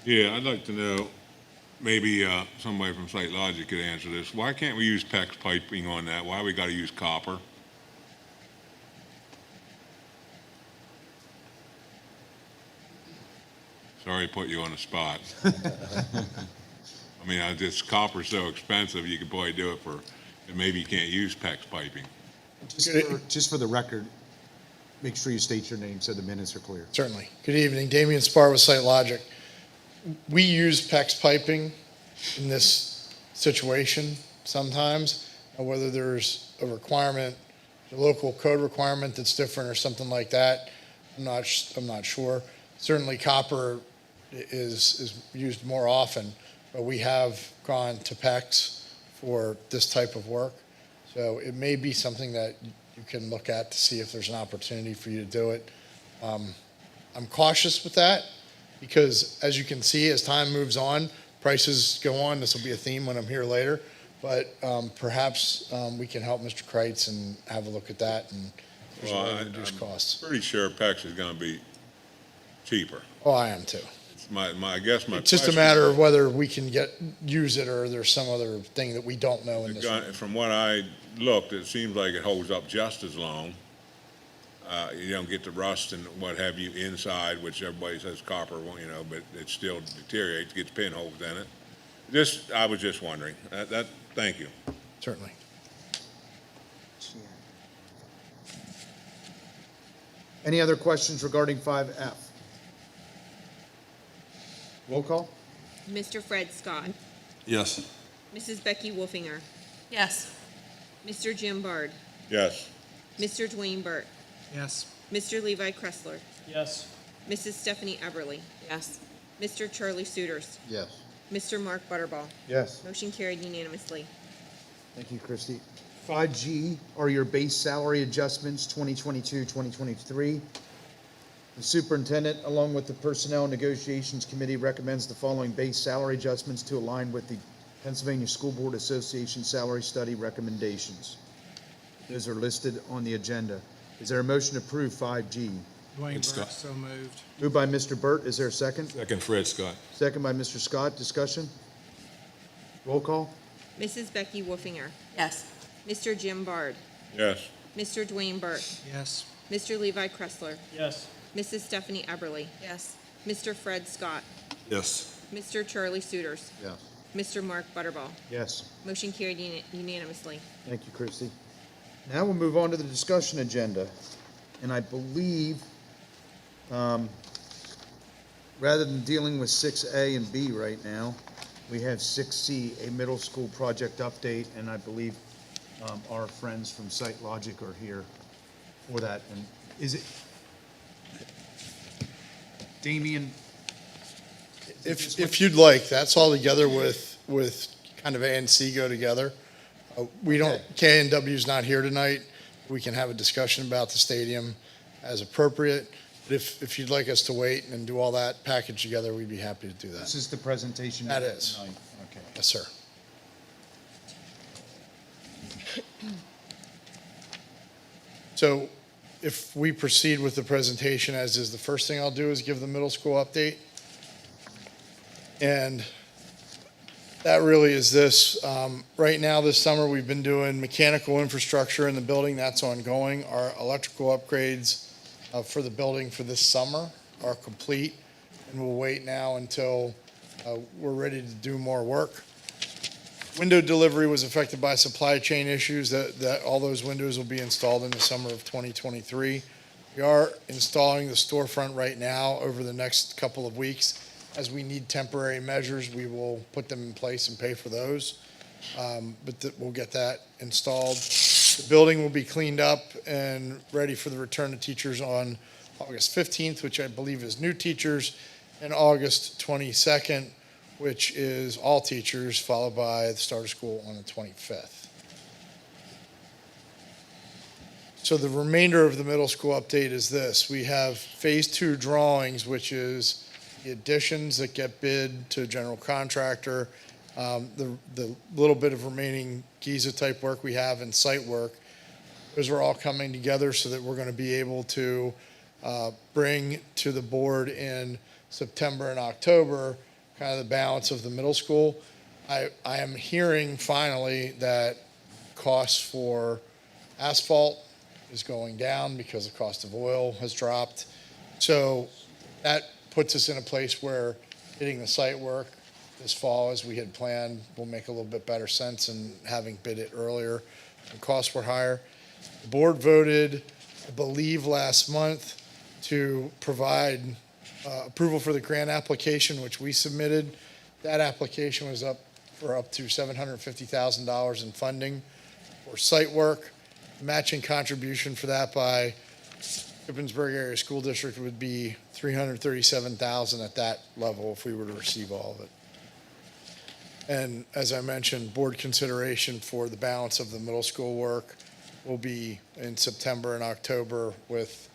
K: Yeah, I'd like to know, maybe somebody from Site Logic could answer this. Why can't we use PEX piping on that? Why we got to use copper? Sorry to put you on the spot. I mean, copper's so expensive, you could probably do it for, and maybe you can't use PEX piping.
C: Just for the record, make sure you state your name so the minutes are clear.
L: Certainly. Good evening. Damian Spar with Site Logic. We use PEX piping in this situation sometimes, and whether there's a requirement, a local code requirement that's different or something like that, I'm not sure. Certainly copper is used more often, but we have gone to PEX for this type of work. So it may be something that you can look at to see if there's an opportunity for you to do it. I'm cautious with that because, as you can see, as time moves on, prices go on. This will be a theme when I'm here later. But perhaps we can help Mr. Kreitz and have a look at that and there's a way to reduce costs.
K: Pretty sure PEX is going to be cheaper.
L: Oh, I am too.
K: I guess my
L: It's just a
K: question-
L: matter of whether we can use it or there's some other thing that we don't know in this.
K: From what I looked, it seems like it holds up just as long. You don't get the rust and what have you inside, which everybody says copper, but it still deteriorates, gets pinholes in it. I was just wondering. Thank you.
L: Certainly.
C: Any other questions regarding 5F? Roll call?
D: Mr. Fred Scott,
E: Yes.
D: Mrs. Becky Wolfinger,
J: Yes.
D: Mr. Jim Bard,
K: Yes.
D: Mr. Dwayne Burt,
B: Yes.
D: Mr. Levi Kressler,
I: Yes.
D: Mrs. Stephanie Eberly,
G: Yes.
D: Mr. Charlie Suiters,
H: Yes.
D: Mr. Mark Butterball.
C: Yes.
D: Motion carried unanimously.
C: Thank you, Christie. 5G are your base salary adjustments, 2022, 2023. The superintendent, along with the Personnel Negotiations Committee, recommends the following base salary adjustments to align with the Pennsylvania School Board Association salary study recommendations. Those are listed on the agenda. Is there a motion to approve 5G?
B: Dwayne Burt,
E: Scott.
B: so moved.
C: Moved by Mr. Burt. Is there a second?
E: Second, Fred Scott.
C: Second by Mr. Scott. Discussion? Roll call?
D: Mrs. Becky Wolfinger,
J: Yes.
D: Mr. Jim Bard,
K: Yes.
D: Mr. Dwayne Burt,
B: Yes.
D: Mr. Levi Kressler,
I: Yes.
D: Mrs. Stephanie Eberly,
G: Yes.
D: Mr. Fred Scott,
E: Yes.
D: Mr. Charlie Suiters,
H: Yes.
D: Mr. Mark Butterball.
C: Yes.
D: Motion carried unanimously.
C: Thank you, Christie. Now we'll move on to the discussion agenda. And I believe, rather than dealing with 6A and B right now, we have 6C, a middle school project update, and I believe our friends from Site Logic are here for that. And is it, Damien,
L: If you'd like, that's all together with kind of A and C go together. We don't, K and W's not here tonight. We can have a discussion about the stadium as appropriate. But if you'd like us to wait and do all that package together, we'd be happy to do
C: this
L: that.
C: is the presentation.
L: That is.
C: tonight. Okay.
L: Yes, sir. So if we proceed with the presentation as is, the first thing I'll do is give the middle school update. And that really is this. Right now, this summer, we've been doing mechanical infrastructure in the building. That's ongoing. Our electrical upgrades for the building for this summer are complete. And we'll wait now until we're ready to do more work. Window delivery was affected by supply chain issues. That all those windows will be installed in the summer of 2023. We are installing the storefront right now over the next couple of weeks. As we need temporary measures, we will put them in place and pay for those. We'll get that installed. The building will be cleaned up and ready for the return of teachers on August 15th, which I believe is new teachers, and August 22nd, which is all teachers, followed by the start of school on the 25th. So the remainder of the middle school update is this. We have phase 2 drawings, which is the additions that get bid to a general contractor, the little bit of remaining Giza type work we have and site work. Those are all coming together so that we're going to be able to bring to the board in September and October kind of the balance of the middle school. I am hearing finally that costs for asphalt is going down because the cost of oil has dropped. So that puts us in a place where hitting the site work this fall as we had planned will make a little bit better sense than having bid it earlier. The costs were higher. The board voted, I believe, last month to provide approval for the grant application, which we submitted. That application was up to $750,000 in funding for site work. Matching contribution for that by Shippensburg Area School District would be $337,000 at that level if we were to receive all of it. And as I mentioned, board consideration for the balance of the middle school work will be in September and October with,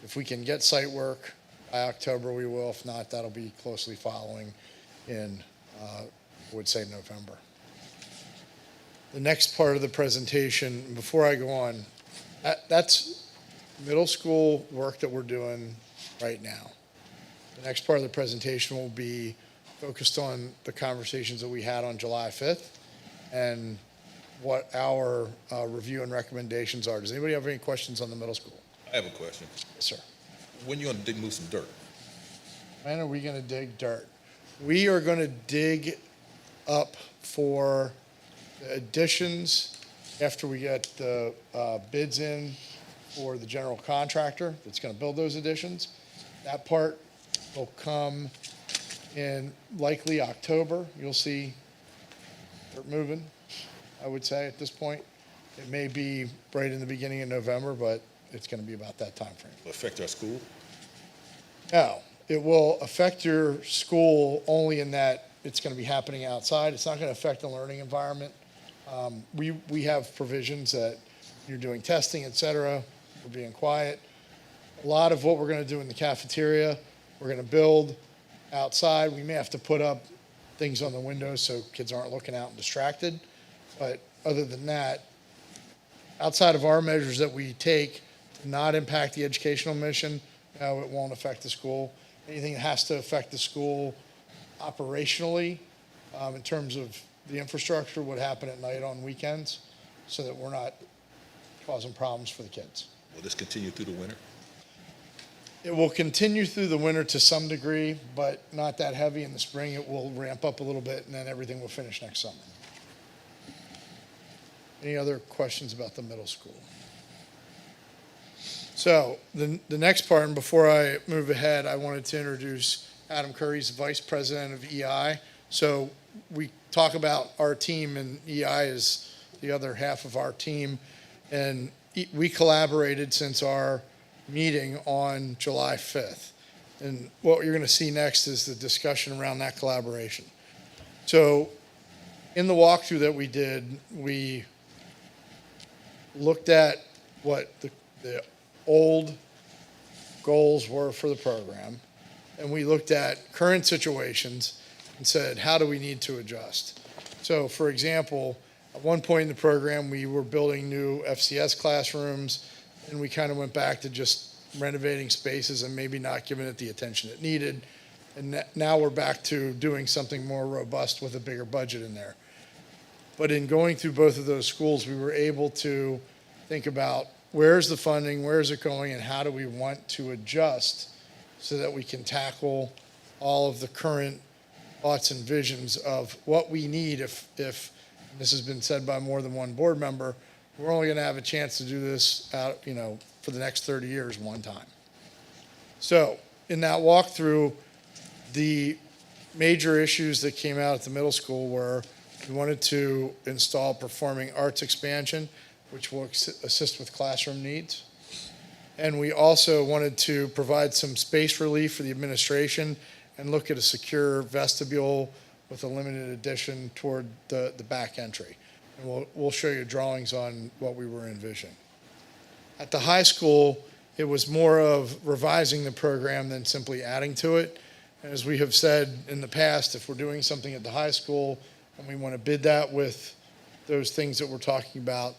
L: if we can get site work by October, we will. If not, that'll be closely following in, I would say, November. The next part of the presentation, before I go on, that's middle school work that we're doing right now. The next part of the presentation will be focused on the conversations that we had on July 5th and what our review and recommendations are. Does anybody have any questions on the middle school?
E: I have a question.
L: Yes, sir.
E: When you going to move some dirt?
L: When are we going to dig dirt? We are going to dig up for the additions after we get the bids in for the general contractor that's going to build those additions. That part will come in likely October. You'll see dirt moving, I would say, at this point. It may be right in the beginning of November, but it's going to be about that time frame.
E: Will it affect our school?
L: No, it will affect your school only in that it's going to be happening outside. It's not going to affect the learning environment. We have provisions that you're doing testing, et cetera. We're being quiet. A lot of what we're going to do in the cafeteria, we're going to build outside. We may have to put up things on the windows so kids aren't looking out and distracted. But other than that, outside of our measures that we take to not impact the educational mission, no, it won't affect the school. Anything that has to affect the school operationally, in terms of the infrastructure, would happen at night on weekends so that we're not causing problems for the kids.
E: Will this continue through the winter?
L: It will continue through the winter to some degree, but not that heavy. In the spring, it will ramp up a little bit, and then everything will finish next summer. Any other questions about the middle school? So the next part, and before I move ahead, I wanted to introduce Adam Curry, he's Vice President of EI. So we talk about our team, and EI is the other half of our team. And we collaborated since our meeting on July 5th. And what you're going to see next is the discussion around that collaboration. So in the walkthrough that we did, we looked at what the old goals were for the program, and we looked at current situations and said, how do we need to adjust? So, for example, at one point in the program, we were building new FCS classrooms, and we kind of went back to just renovating spaces and maybe not giving it the attention it needed. And now we're back to doing something more robust with a bigger budget in there. But in going through both of those schools, we were able to think about where's the funding, where is it going, and how do we want to adjust so that we can tackle all of the current thoughts and visions of what we need if this has been said by more than one board member, we're only going to have a chance to do this out, for the next 30 years one time. So in that walkthrough, the major issues that came out at the middle school were we wanted to install performing arts expansion, which will assist with classroom needs. And we also wanted to provide some space relief for the administration and look at a secure vestibule with a limited addition toward the back entry. And we'll show you drawings on what we were envisioning. At the high school, it was more of revising the program than simply adding to it. And as we have said in the past, if we're doing something at the high school and we want to bid that with those things that we're talking about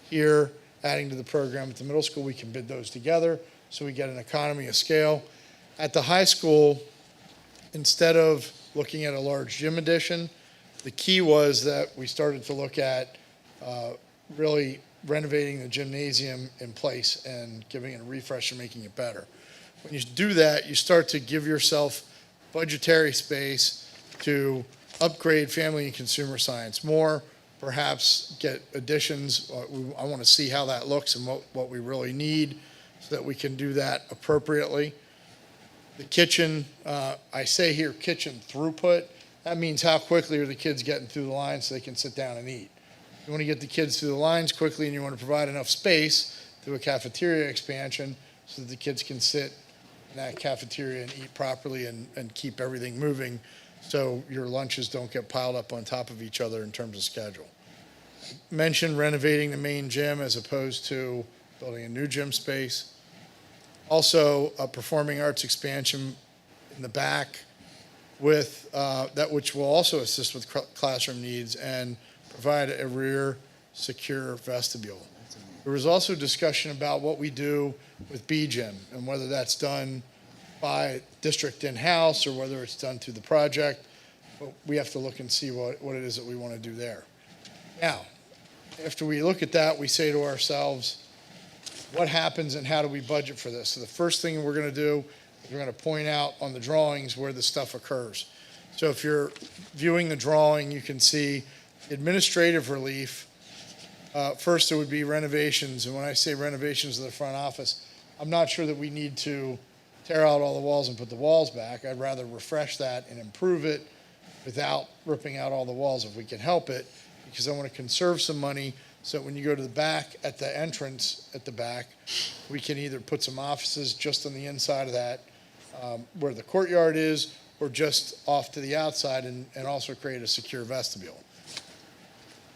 L: here, adding to the program at the middle school, we can bid those together so we get an economy of scale. At the high school, instead of looking at a large gym addition, the key was that we started to look at really renovating the gymnasium in place and giving it a refresh and making it better. When you do that, you start to give yourself budgetary space to upgrade family and consumer science more, perhaps get additions. I want to see how that looks and what we really need so that we can do that appropriately. The kitchen, I say here kitchen throughput. That means how quickly are the kids getting through the line so they can sit down and eat. You want to get the kids through the lines quickly, and you want to provide enough space through a cafeteria expansion so that the kids can sit in that cafeteria and eat properly and keep everything moving so your lunches don't get piled up on top of each other in terms of schedule. Mentioned renovating the main gym as opposed to building a new gym space. Also, a performing arts expansion in the back with that which will also assist with classroom needs and provide a rear secure vestibule. There was also discussion about what we do with B-Gym and whether that's done by district in-house or whether it's done through the project. But we have to look and see what it is that we want to do there. Now, after we look at that, we say to ourselves, what happens and how do we budget for this? So the first thing we're going to do is we're going to point out on the drawings where the stuff occurs. So if you're viewing the drawing, you can see administrative relief. First, there would be renovations. And when I say renovations of the front office, I'm not sure that we need to tear out all the walls and put the walls back. I'd rather refresh that and improve it without ripping out all the walls if we can help it, because I want to conserve some money so when you go to the back at the entrance at the back, we can either put some offices just on the inside of that where the courtyard is, or just off to the outside and also create a secure vestibule.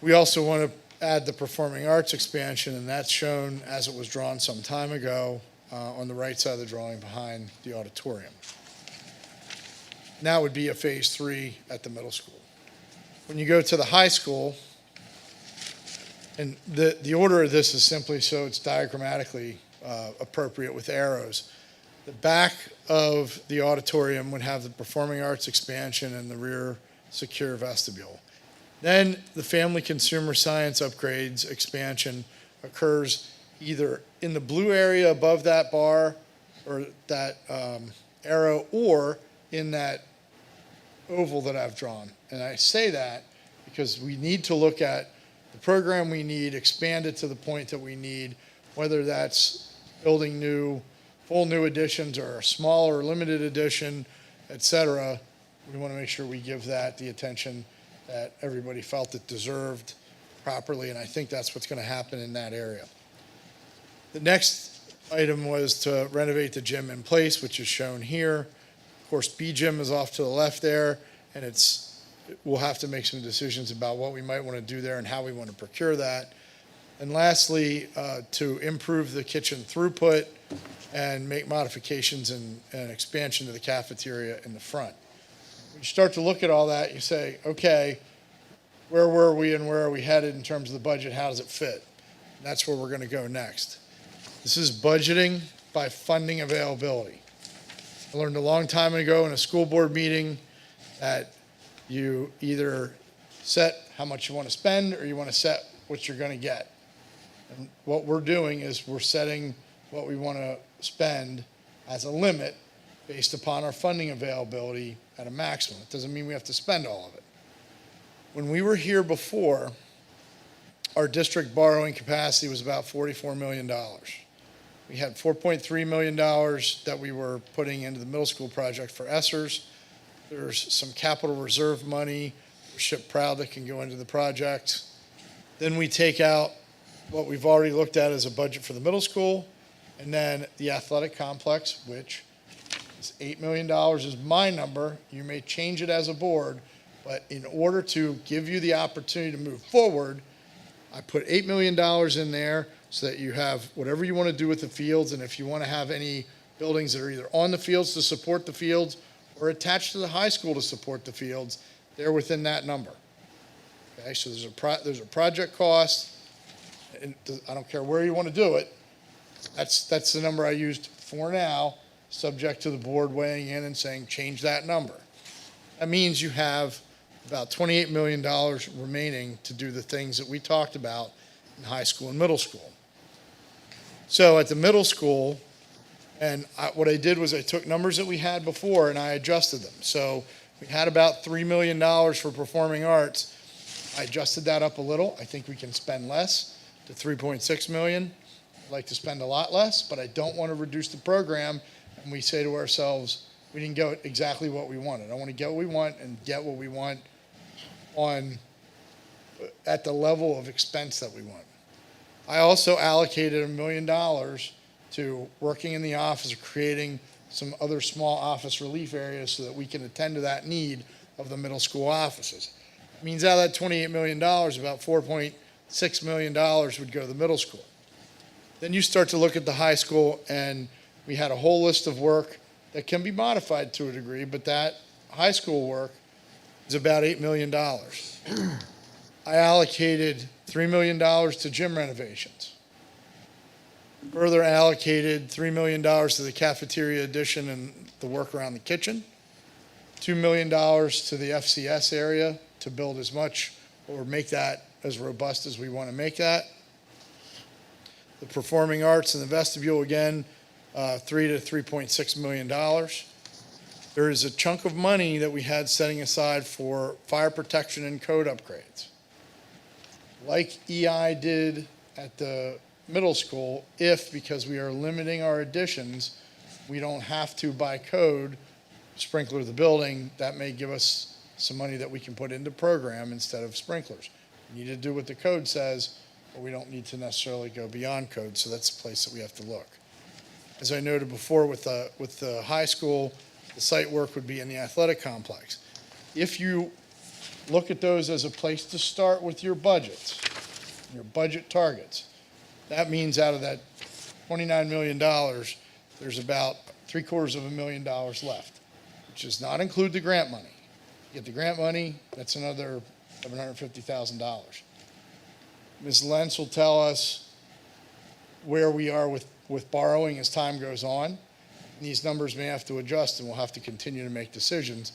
L: We also want to add the performing arts expansion, and that's shown as it was drawn some time ago on the right side of the drawing behind the auditorium. Now would be a phase 3 at the middle school. When you go to the high school, and the order of this is simply so it's diagrammatically appropriate with arrows. The back of the auditorium would have the performing arts expansion and the rear secure vestibule. Then the family consumer science upgrades expansion occurs either in the blue area above that bar or that arrow, or in that oval that I've drawn. And I say that because we need to look at the program we need, expand it to the point that we need, whether that's building full new additions or a smaller limited addition, et cetera. We want to make sure we give that the attention that everybody felt it deserved properly, and I think that's what's going to happen in that area. The next item was to renovate the gym in place, which is shown here. Of course, B gym is off to the left there, and we'll have to make some decisions about what we might want to do there and how we want to procure that. And lastly, to improve the kitchen throughput and make modifications and expansion to the cafeteria in the front. When you start to look at all that, you say, okay, where were we and where are we headed in terms of the budget? How does it fit? And that's where we're going to go next. This is budgeting by funding availability. I learned a long time ago in a school board meeting that you either set how much you want to spend or you want to set what you're going to get. And what we're doing is we're setting what we want to spend as a limit based upon our funding availability at a maximum. It doesn't mean we have to spend all of it. When we were here before, our district borrowing capacity was about $44 million. We had $4.3 million that we were putting into the middle school project for ESSERS. There's some capital reserve money for SHIP Proud that can go into the project. Then we take out what we've already looked at as a budget for the middle school, and then the athletic complex, which is $8 million is my number. You may change it as a board, but in order to give you the opportunity to move forward, I put $8 million in there so that you have whatever you want to do with the fields, and if you want to have any buildings that are either on the fields to support the fields or attached to the high school to support the fields, they're within that number. Okay, so there's a project cost, and I don't care where you want to do it. That's the number I used for now, subject to the board weighing in and saying, change that number. That means you have about $28 million remaining to do the things that we talked about in high school and middle school. So at the middle school, what I did was I took numbers that we had before and I adjusted them. So we had about $3 million for performing arts. I adjusted that up a little. I think we can spend less to $3.6 million. I'd like to spend a lot less, but I don't want to reduce the program. And we say to ourselves, we didn't get exactly what we wanted. I want to get what we want and get what we want at the level of expense that we want. I also allocated $1 million to working in the office or creating some other small office relief areas so that we can attend to that need of the middle school offices. It means out of that $28 million, about $4.6 million would go to the middle school. Then you start to look at the high school, and we had a whole list of work that can be modified to a degree, but that high school work is about $8 million. I allocated $3 million to gym renovations. Further allocated $3 million to the cafeteria addition and the work around the kitchen. $2 million to the FCS area to build as much or make that as robust as we want to make that. The performing arts and the vestibule, again, $3 to $3.6 million. There is a chunk of money that we had setting aside for fire protection and code upgrades. Like EI did at the middle school, because we are limiting our additions, we don't have to, by code, sprinkler the building. That may give us some money that we can put into program instead of sprinklers. We need to do what the code says, but we don't need to necessarily go beyond code, so that's a place that we have to look. As I noted before with the high school, the site work would be in the athletic complex. If you look at those as a place to start with your budgets, your budget targets, that means out of that $29 million, there's about $750,000 left, which does not include the grant money. You get the grant money, that's another $750,000. Ms. Lentz will tell us where we are with borrowing as time goes on. These numbers may have to adjust, and we'll have to continue to make decisions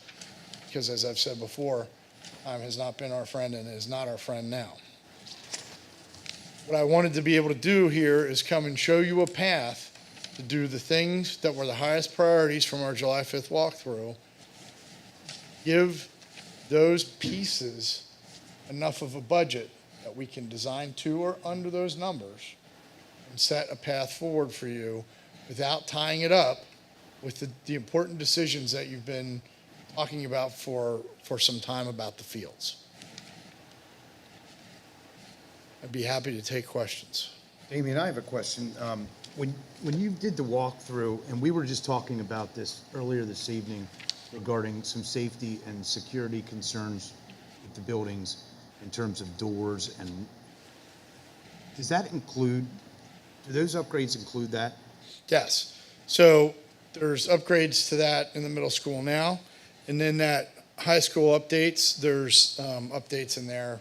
L: because, as I've said before, time has not been our friend and is not our friend now. What I wanted to be able to do here is come and show you a path to do the things that were the highest priorities from our July 5th walkthrough, give those pieces enough of a budget that we can design to or under those numbers and set a path forward for you without tying it up with the important decisions that you've been talking about for some time about the fields. I'd be happy to take questions.
C: Damien, I have a question. when you did the walkthrough, and we were just talking about this earlier this evening regarding some safety and security concerns with the buildings in terms of doors, and does that include, do those upgrades include that?
L: Yes. So there's upgrades to that in the middle school now. And then that high school updates, there's updates in there,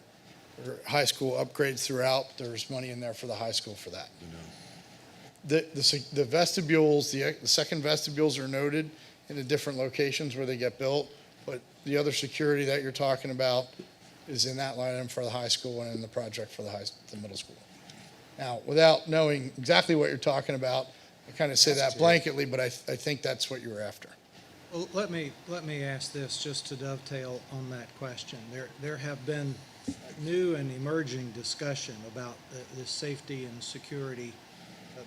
L: or high school upgrades throughout. There's money in there for the high school for that. The vestibules, the second vestibules are noted in the different locations where they get built, but the other security that you're talking about is in that line item for the high school and in the project for the middle school. Now, without knowing exactly what you're talking about, I kind of say that blanketly, but I think that's what you were after.
B: Well, let me ask this, just to dovetail on that question. There have been new and emerging discussion about the safety and security,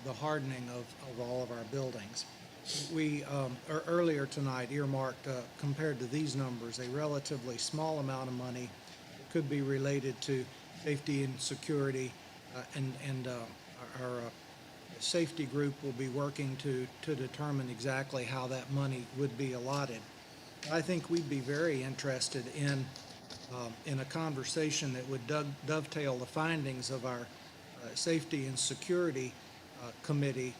B: the hardening of all of our buildings. We, earlier tonight, earmarked, compared to these numbers, a relatively small amount of money that could be related to safety and security, and our safety group will be working to determine exactly how that money would be allotted. I think we'd be very interested in a conversation that would dovetail the findings of our safety and security committee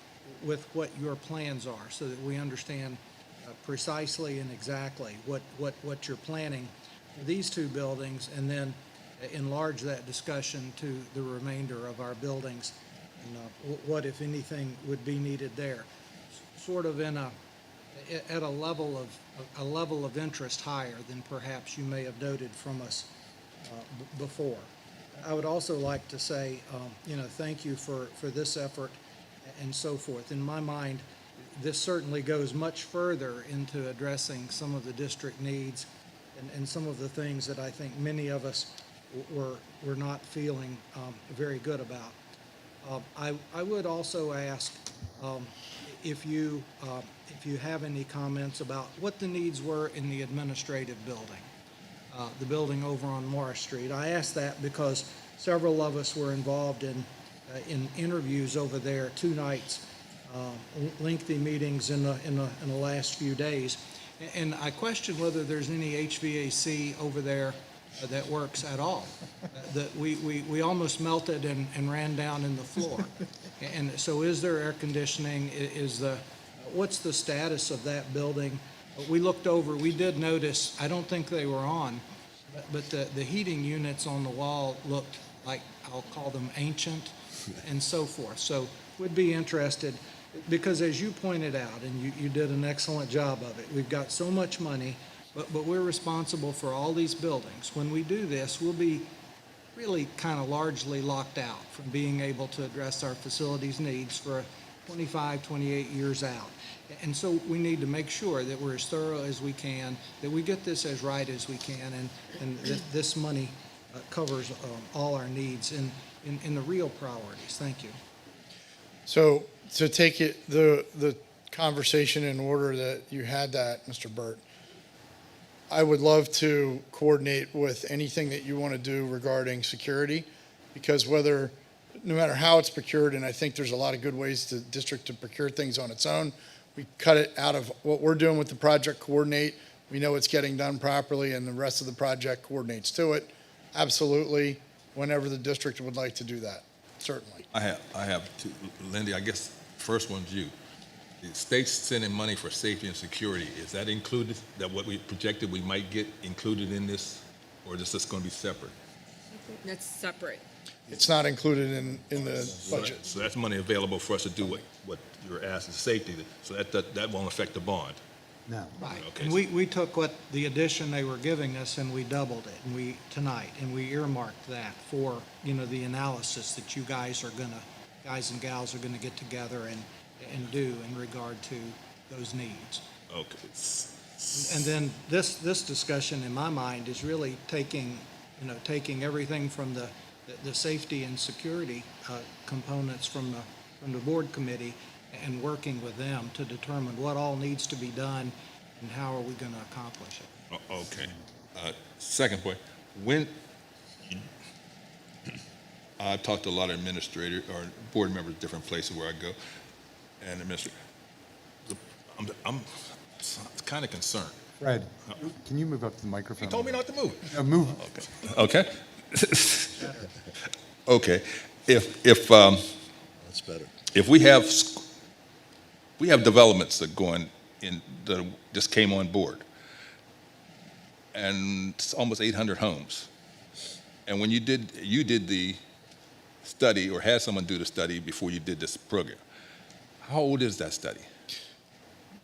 B: with what your plans are, so that we understand precisely and exactly what you're planning for these two buildings, and then enlarge that discussion to the remainder of our buildings, and what, if anything, would be needed there. Sort of at a level of interest higher than perhaps you may have noted from us before. I would also like to say, thank you for this effort and so forth. In my mind, this certainly goes much further into addressing some of the district needs and some of the things that I think many of us were not feeling very good about. I would also ask if you have any comments about what the needs were in the administrative building, the building over on Morris Street. I ask that because several of us were involved in interviews over there, 2 nights, lengthy meetings in the last few days, and I question whether there's any HVAC over there that works at all. That we almost melted and ran down in the floor. And so is there air conditioning? What's the status of that building? We looked over, we did notice, I don't think they were on, but the heating units on the wall looked like, I'll call them ancient and so forth. So we'd be interested, because as you pointed out, and you did an excellent job of it, we've got so much money, but we're responsible for all these buildings. When we do this, we'll be really kind of largely locked out from being able to address our facilities needs for 25, 28 years out. And so we need to make sure that we're as thorough as we can, that we get this as right as we can, and that this money covers all our needs in the real priorities. Thank you.
L: So to take it, the conversation in order that you had that, Mr. Burt, I would love to coordinate with anything that you want to do regarding security, because no matter how it's procured, and I think there's a lot of good ways to district to procure things on its own, we cut it out of what we're doing with the project, coordinate. We know it's getting done properly, and the rest of the project coordinates to it. Absolutely, whenever the district would like to do that, certainly.
E: I have two. Lindy, I guess first one's you. The state's sending money for safety and security. Is that included, that what we projected we might get included in this, or is this going to be separate?
D: That's separate.
L: It's not included in the budget.
E: So that's money available for us to do what you're asking, safety, so that won't affect the bond.
C: No.
B: Right.
E: Okay.
B: And we took the addition they were giving us and we doubled it, and we earmarked that for, the analysis that you guys and gals are gonna get together and do in regard to those needs.
E: Okay.
B: And then this discussion, in my mind, is really taking everything from the safety and security components from the board committee and working with them to determine what all needs to be done and how are we going to accomplish it.
E: Okay. Second point, I've talked to a lot of administrators or board members, different places where I go. and Mr. I'm kind of concerned.
C: Fred, can you move up to the
E: You
C: microphone?
E: told me not to move.
C: No, move.
E: Okay. Okay. If
A: That's better.
E: if we have developments that going in that just came on board, and it's almost 800 homes. And when you did the study or had someone do the study before you did this program, how old is that study?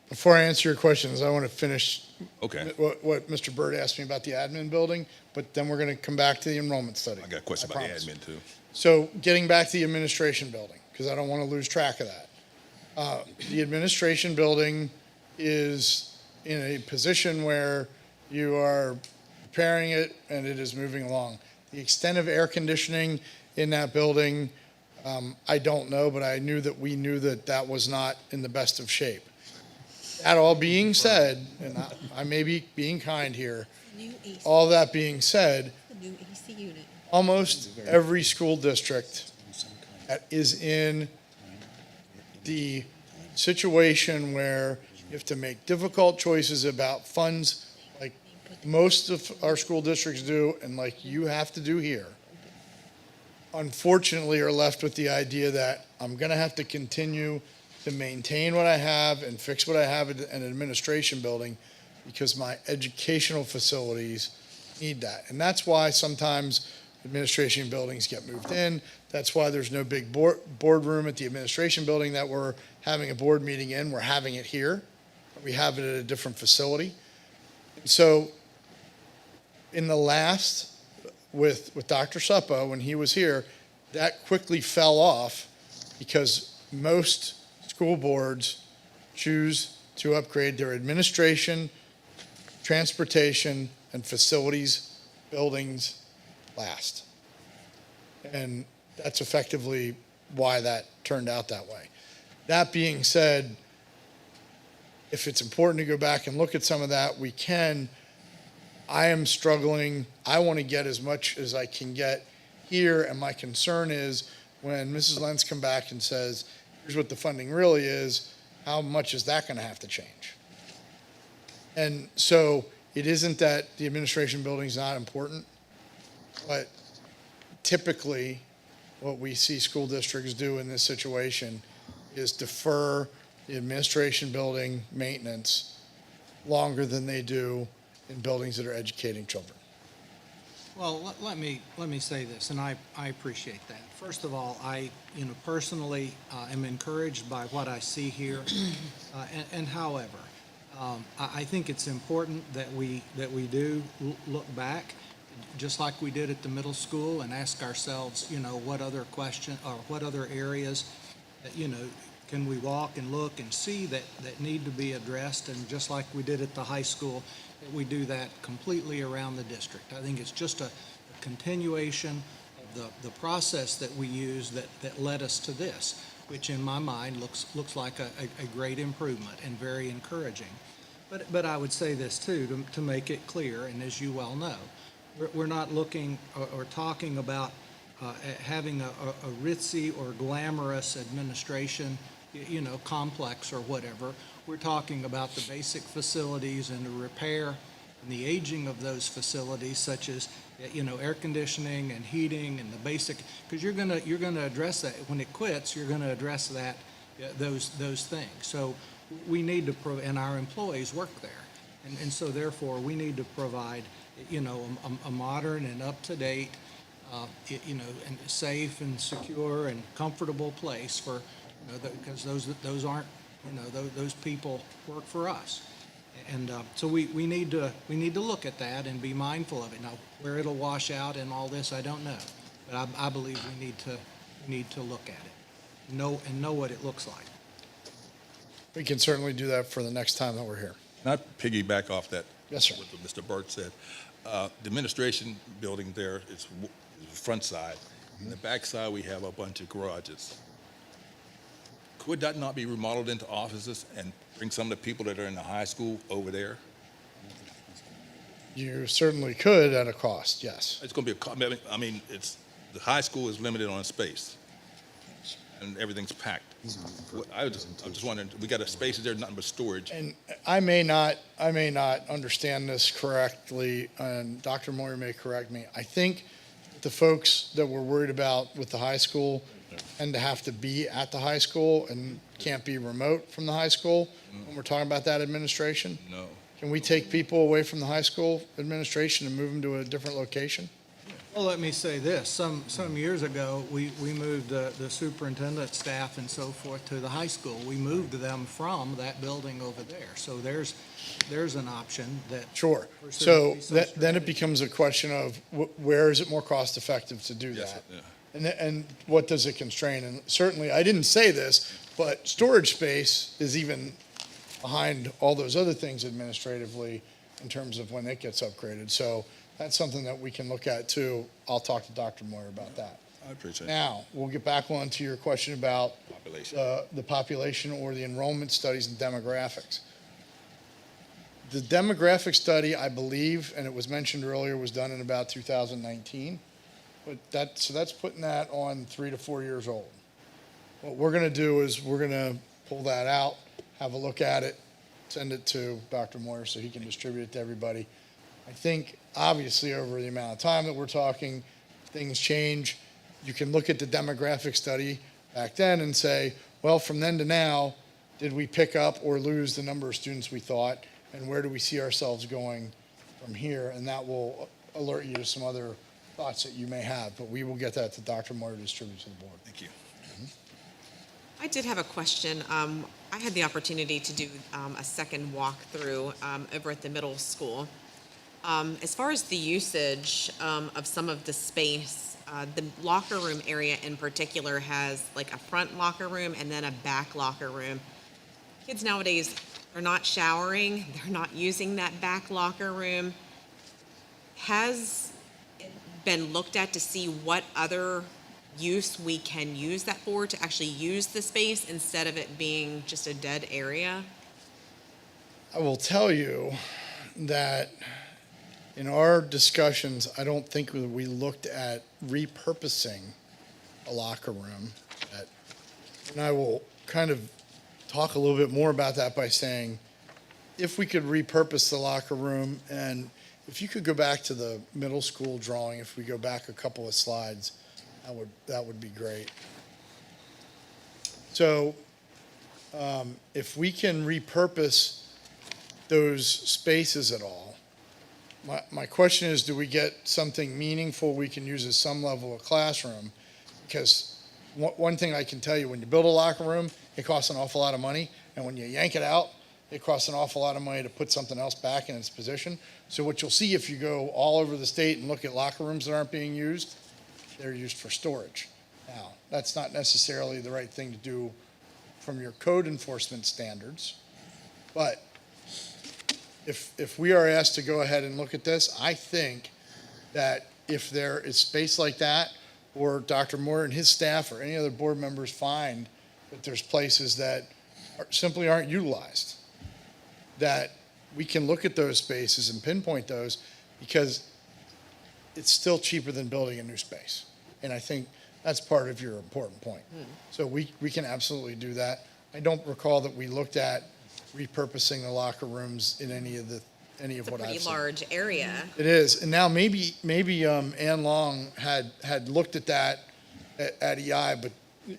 L: Before I answer your questions, I want to finish
E: Okay.
L: what Mr. Byrd asked me about the admin building, but then we're going to come back to the enrollment study.
E: I got a question about the
L: promise.
E: admin too.
L: So getting back to the administration building, because I don't want to lose track of that. The administration building is in a position where you are preparing it and it is moving along. The extent of air conditioning in that building, I don't know, but I knew that we knew that that was not in the best of shape. That all being said, and I may be being kind here, all that being said,
D: The new AC unit.
L: almost every school district that is in the situation where you have to make difficult choices about funds, like most of our school districts do, and like you have to do here, unfortunately are left with the idea that I'm going to have to continue to maintain what I have and fix what I have in an administration building because my educational facilities need that. And that's why sometimes administration buildings get moved in. That's why there's no big boardroom at the administration building that we're having a board meeting in. We're having it here. We have it at a different facility. So in the last, with Dr. Suppo, when he was here, that quickly fell off because most school boards choose to upgrade their administration, transportation, and facilities buildings last. And that's effectively why that turned out that way. That being said, if it's important to go back and look at some of that, we can. I am struggling. I want to get as much as I can get here, and my concern is when Mrs. Lenz comes back and says, here's what the funding really is, how much is that going to have to change? And so it isn't that the administration building is not important, but typically what we see school districts do in this situation is defer the administration building maintenance longer than they do in buildings that are educating children.
B: Well, let me say this, and I appreciate that. First of all, I, personally am encouraged by what I see here. And however, I think it's important that we do look back, just like we did at the middle school, and ask ourselves, what other question or what other areas that, can we walk and look and see that need to be addressed, and just like we did at the high school, that we do that completely around the district. I think it's just a continuation of the process that we use that led us to this, which in my mind looks like a great improvement and very encouraging. But I would say this too, to make it clear, and as you well know, we're not looking or talking about having a ritzy or glamorous administration, complex or whatever. We're talking about the basic facilities and the repair and the aging of those facilities, such as, air conditioning and heating and the basic, because you're gonna address that. When it quits, you're gonna address that, those things. So we need to, and our employees work there. And so therefore, we need to provide, a modern and up-to-date, and safe and secure and comfortable place for, because those aren't, those people work for us. And so we need to look at that and be mindful of it. Now, where it'll wash out and all this, I don't know. But I believe we need to look at it, know what it looks like.
L: We can certainly do that for the next time that we're here.
E: Can I piggyback off that?
L: Yes, sir.
E: What Mr. Burt said. The administration building there is the front side. In the back side, we have a bunch of garages. Could that not be remodeled into offices and bring some of the people that are in the high school over there?
L: You certainly could at a cost, yes.
E: It's going to be the high school is limited on space, and everything's packed. I'm just wondering, we got a space there, nothing but storage.
L: And I may not understand this correctly, and Dr. Moyer may correct me. I think the folks that we're worried about with the high school tend to have to be at the high school and can't be remote from the high school when we're talking about that administration.
E: No.
L: Can we take people away from the high school administration and move them to a different location?
B: Well, let me say this, some years ago, we moved the superintendent staff and so forth to the high school. We moved them from that building over there. So there's an option that.
L: Sure.
B: for
L: So
B: certain-
L: then it becomes a question of where is it more cost effective to do
E: Yes,
L: that?
E: yeah.
L: And what does it constrain? And certainly, I didn't say this, but storage space is even behind all those other things administratively in terms of when it gets upgraded. So that's something that we can look at too. I'll talk to Dr. Moyer about that.
E: I appreciate it.
L: Now, we'll get back on to your question about
E: Population.
L: the population or the enrollment studies and demographics. The demographic study, I believe, and it was mentioned earlier, was done in about 2019. But that's putting that on 3 to 4 years old. What we're going to do is we're going to pull that out, have a look at it, send it to Dr. Moyer so he can distribute it to everybody. I think, obviously, over the amount of time that we're talking, things change. You can look at the demographic study back then and say, well, from then to now, did we pick up or lose the number of students we thought? And where do we see ourselves going from here? And that will alert you to some other thoughts that you may have. But we will get that to Dr. Moyer to distribute to the board.
E: Thank you.
G: I did have a question. I had the opportunity to do a second walkthrough over at the middle school. As far as the usage of some of the space, the locker room area in particular has like a front locker room and then a back locker room. Kids nowadays are not showering, they're not using that back locker room. Has it been looked at to see what other use we can use that for, to actually use the space instead of it being just a dead area?
L: I will tell you that in our discussions, I don't think that we looked at repurposing a locker room. And I will kind of talk a little bit more about that by saying, if we could repurpose the locker room, and if you could go back to the middle school drawing, if we go back a couple of slides, that would be great. So if we can repurpose those spaces at all, my question is, do we get something meaningful we can use as some level of classroom? Because one thing I can tell you, when you build a locker room, it costs an awful lot of money. And when you yank it out, it costs an awful lot of money to put something else back in its position. So what you'll see if you go all over the state and look at locker rooms that aren't being used, they're used for storage. Now, that's not necessarily the right thing to do from your code enforcement standards. But if we are asked to go ahead and look at this, I think that if there is space like that, or Dr. Moore and his staff or any other board members find that there's places that simply aren't utilized, that we can look at those spaces and pinpoint those, because it's still cheaper than building a new space. And I think that's part of your important point. So we can absolutely do that. I don't recall that we looked at repurposing the locker rooms in any of what I've
G: Pretty
L: seen.
G: large area.
L: It is, and now maybe Ann Long had looked at that at EI, but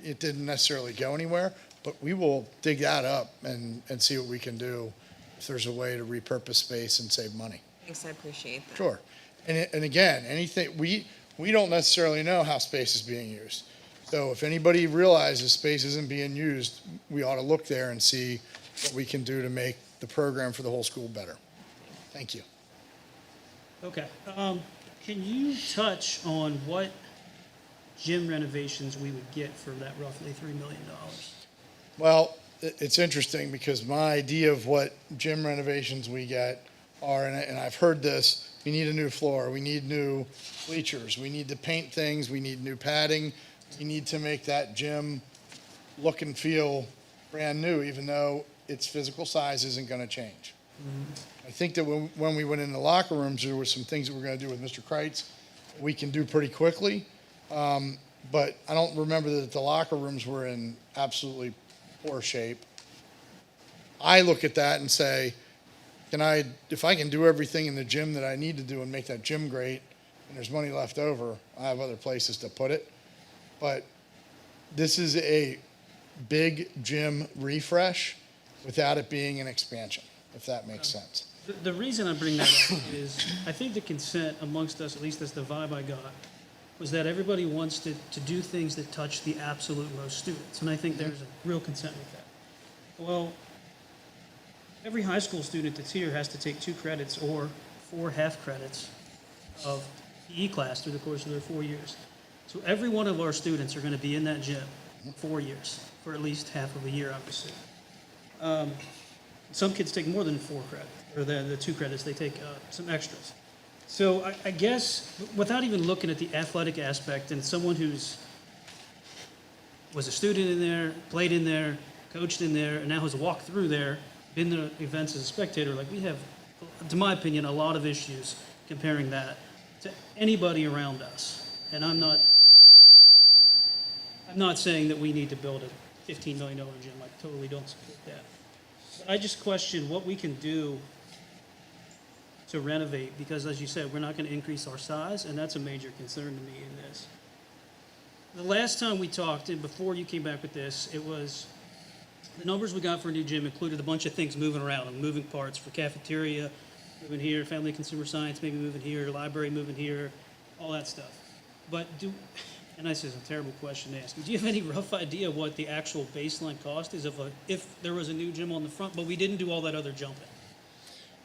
L: it didn't necessarily go anywhere. But we will dig that up and see what we can do if there's a way to repurpose space and save money.
G: Thanks, I appreciate that.
L: Sure. And again, anything, we don't necessarily know how space is being used. So if anybody realizes space isn't being used, we ought to look there and see what we can do to make the program for the whole school better. Thank you.
I: Okay. Can you touch on what gym renovations we would get for that roughly $3 million?
L: Well, it's interesting because my idea of what gym renovations we get are, and I've heard this, we need a new floor, we need new bleachers, we need to paint things, we need new padding, we need to make that gym look and feel brand new, even though its physical size isn't going to change. I think that when we went in the locker rooms, there were some things that we're going to do with Mr. Kreitz we can do pretty quickly. but I don't remember that the locker rooms were in absolutely poor shape. I look at that and say, if I can do everything in the gym that I need to do and make that gym great, and there's money left over, I have other places to put it. But this is a big gym refresh without it being an expansion, if that makes sense.
I: The reason I bring that up is, I think the consent amongst us, at least that's the vibe I got, was that everybody wants to do things that touch the absolute most students. And I think there's a real consent with that. Well, every high school student that's here has to take 2 credits or 4 half credits of PE class through the course of their 4 years. So every one of our students are going to be in that gym 4 years, for at least half of a year, obviously. Some kids take more than 4 credits, or the 2 credits, they take some extras. So I guess, without even looking at the athletic aspect, and someone was a student in there, played in there, coached in there, and now has walked through there, been to events as a spectator, like we have, to my opinion, a lot of issues comparing that to anybody around us. And I'm not saying that we need to build a $15 million gym. I totally don't support that. But I just question what we can do to renovate, because as you said, we're not going to increase our size, and that's a major concern to me in this. The last time we talked, and before you came back with this, it was the numbers we got for a new gym included a bunch of things moving around, and moving parts for cafeteria, moving here, family and consumer science maybe moving here, library moving here, all that stuff. But and this is a terrible question to ask, do you have any rough idea what the actual baseline cost is if there was a new gym on the front, but we didn't do all that other jumping?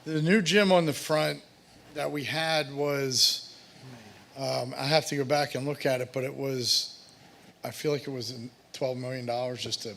L: The new gym on the front that we had was, I have to go back and look at it, but I feel like it was $12 million just to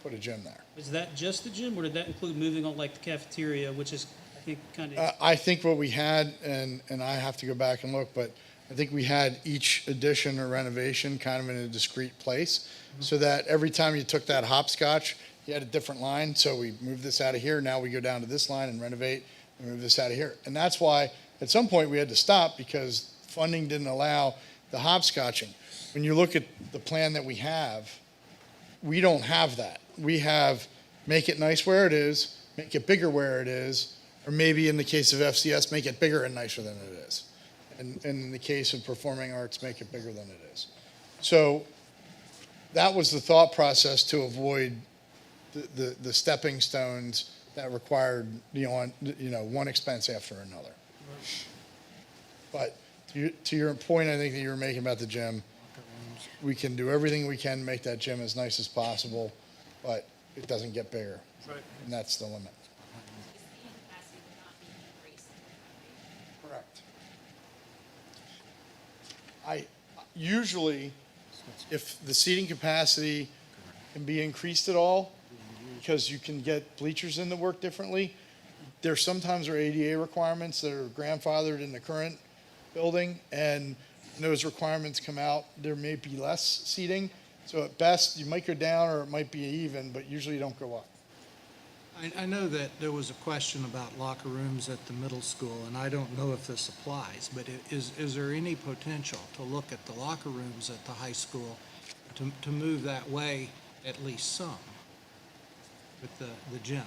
L: put a gym there.
I: Is that just the gym, or did that include moving on like the cafeteria, which is, I think, kind of?
L: I think what we had, and I have to go back and look, but I think we had each addition or renovation kind of in a discrete place, so that every time you took that hopscotch, you had a different line. So we moved this out of here, now we go down to this line and renovate, and move this out of here. And that's why at some point we had to stop, because funding didn't allow the hopscotching. When you look at the plan that we have, we don't have that. We have make it nice where it is, make it bigger where it is, or maybe in the case of FCS, make it bigger and nicer than it is. And in the case of performing arts, make it bigger than it is. So that was the thought process, to avoid the stepping stones that required, one expense after another. But to your point, I think that you were making about the gym, we can do everything we can to make that gym as nice as possible, but it doesn't get bigger.
I: Right.
L: And that's the limit. Correct. Usually, if the seating capacity can be increased at all, because you can get bleachers in that work differently, there sometimes are ADA requirements that are grandfathered in the current building, and when those requirements come out, there may be less seating. So at best, you might go down, or it might be even, but usually you don't go up.
B: I know that there was a question about locker rooms at the middle school, and I don't know if this applies, but is there any potential to look at the locker rooms at the high school to move that way at least some with the gym?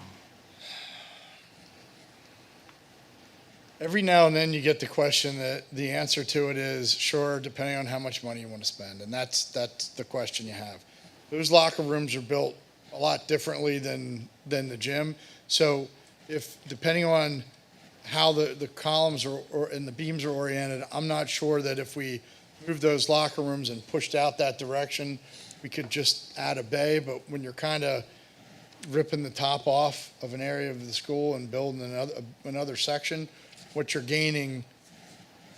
L: Every now and then you get the question that the answer to it is sure, depending on how much money you want to spend. And that's the question you have. Those locker rooms are built a lot differently than the gym. So depending on how the columns and the beams are oriented, I'm not sure that if we moved those locker rooms and pushed out that direction, we could just add a bay. But when you're kind of ripping the top off of an area of the school and building another section, what you're gaining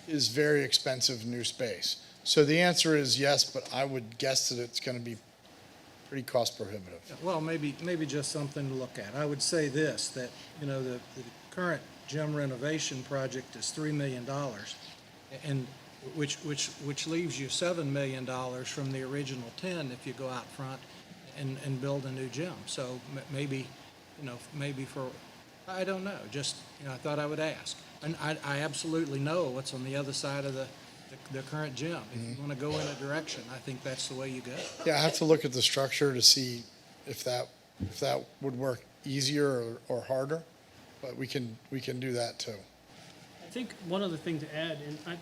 L: is very expensive new space. So the answer is yes, but I would guess that it's going to be pretty cost prohibitive.
B: Well, maybe just something to look at. I would say this, that, the current gym renovation project is $3 million, and which leaves you $7 million from the original 10 if you go out front and build a new gym. So maybe for, I don't know, just, I thought I would ask. And I absolutely know what's on the other side of the the current gym. If you want to go in a direction, I think that's the way you go.
L: Yeah, I have to look at the structure to see if that would work easier or harder, but we can do that too.
I: I think one other thing to add, and I'm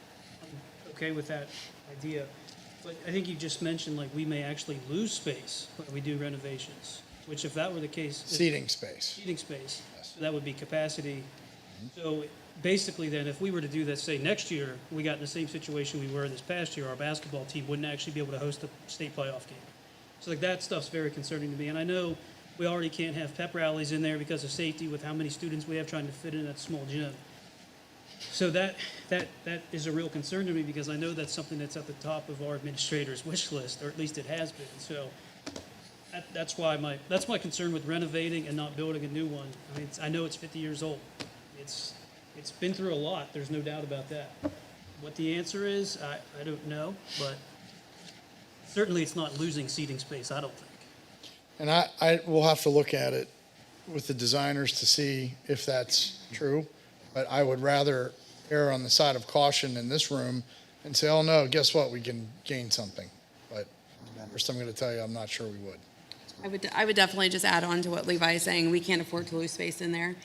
I: okay with that idea, but I think you just mentioned, like, we may actually lose space when we do renovations, which if that were the case.
L: Seating space.
I: Seating space,
L: Yes.
I: so that would be capacity. So basically then, if we were to do that, say, next year, we got in the same situation we were this past year, our basketball team wouldn't actually be able to host a state playoff game. So like that stuff's very concerning to me, and I know we already can't have pep rallies in there because of safety with how many students we have trying to fit in that small gym. So that is a real concern to me, because I know that's something that's at the top of our administrator's wish list, or at least it has been. So that's my concern with renovating and not building a new one. I mean, I know it's 50 years old. It's been through a lot. There's no doubt about that. What the answer is, I don't know, but certainly it's not losing seating space, I don't think.
L: And I will have to look at it with the designers to see if that's true. But I would rather err on the side of caution in this room and say, oh no, guess what? We can gain something. But first I'm going to tell you, I'm not sure we would.
J: I would definitely just add on to what Levi is saying. We can't afford to lose space in there.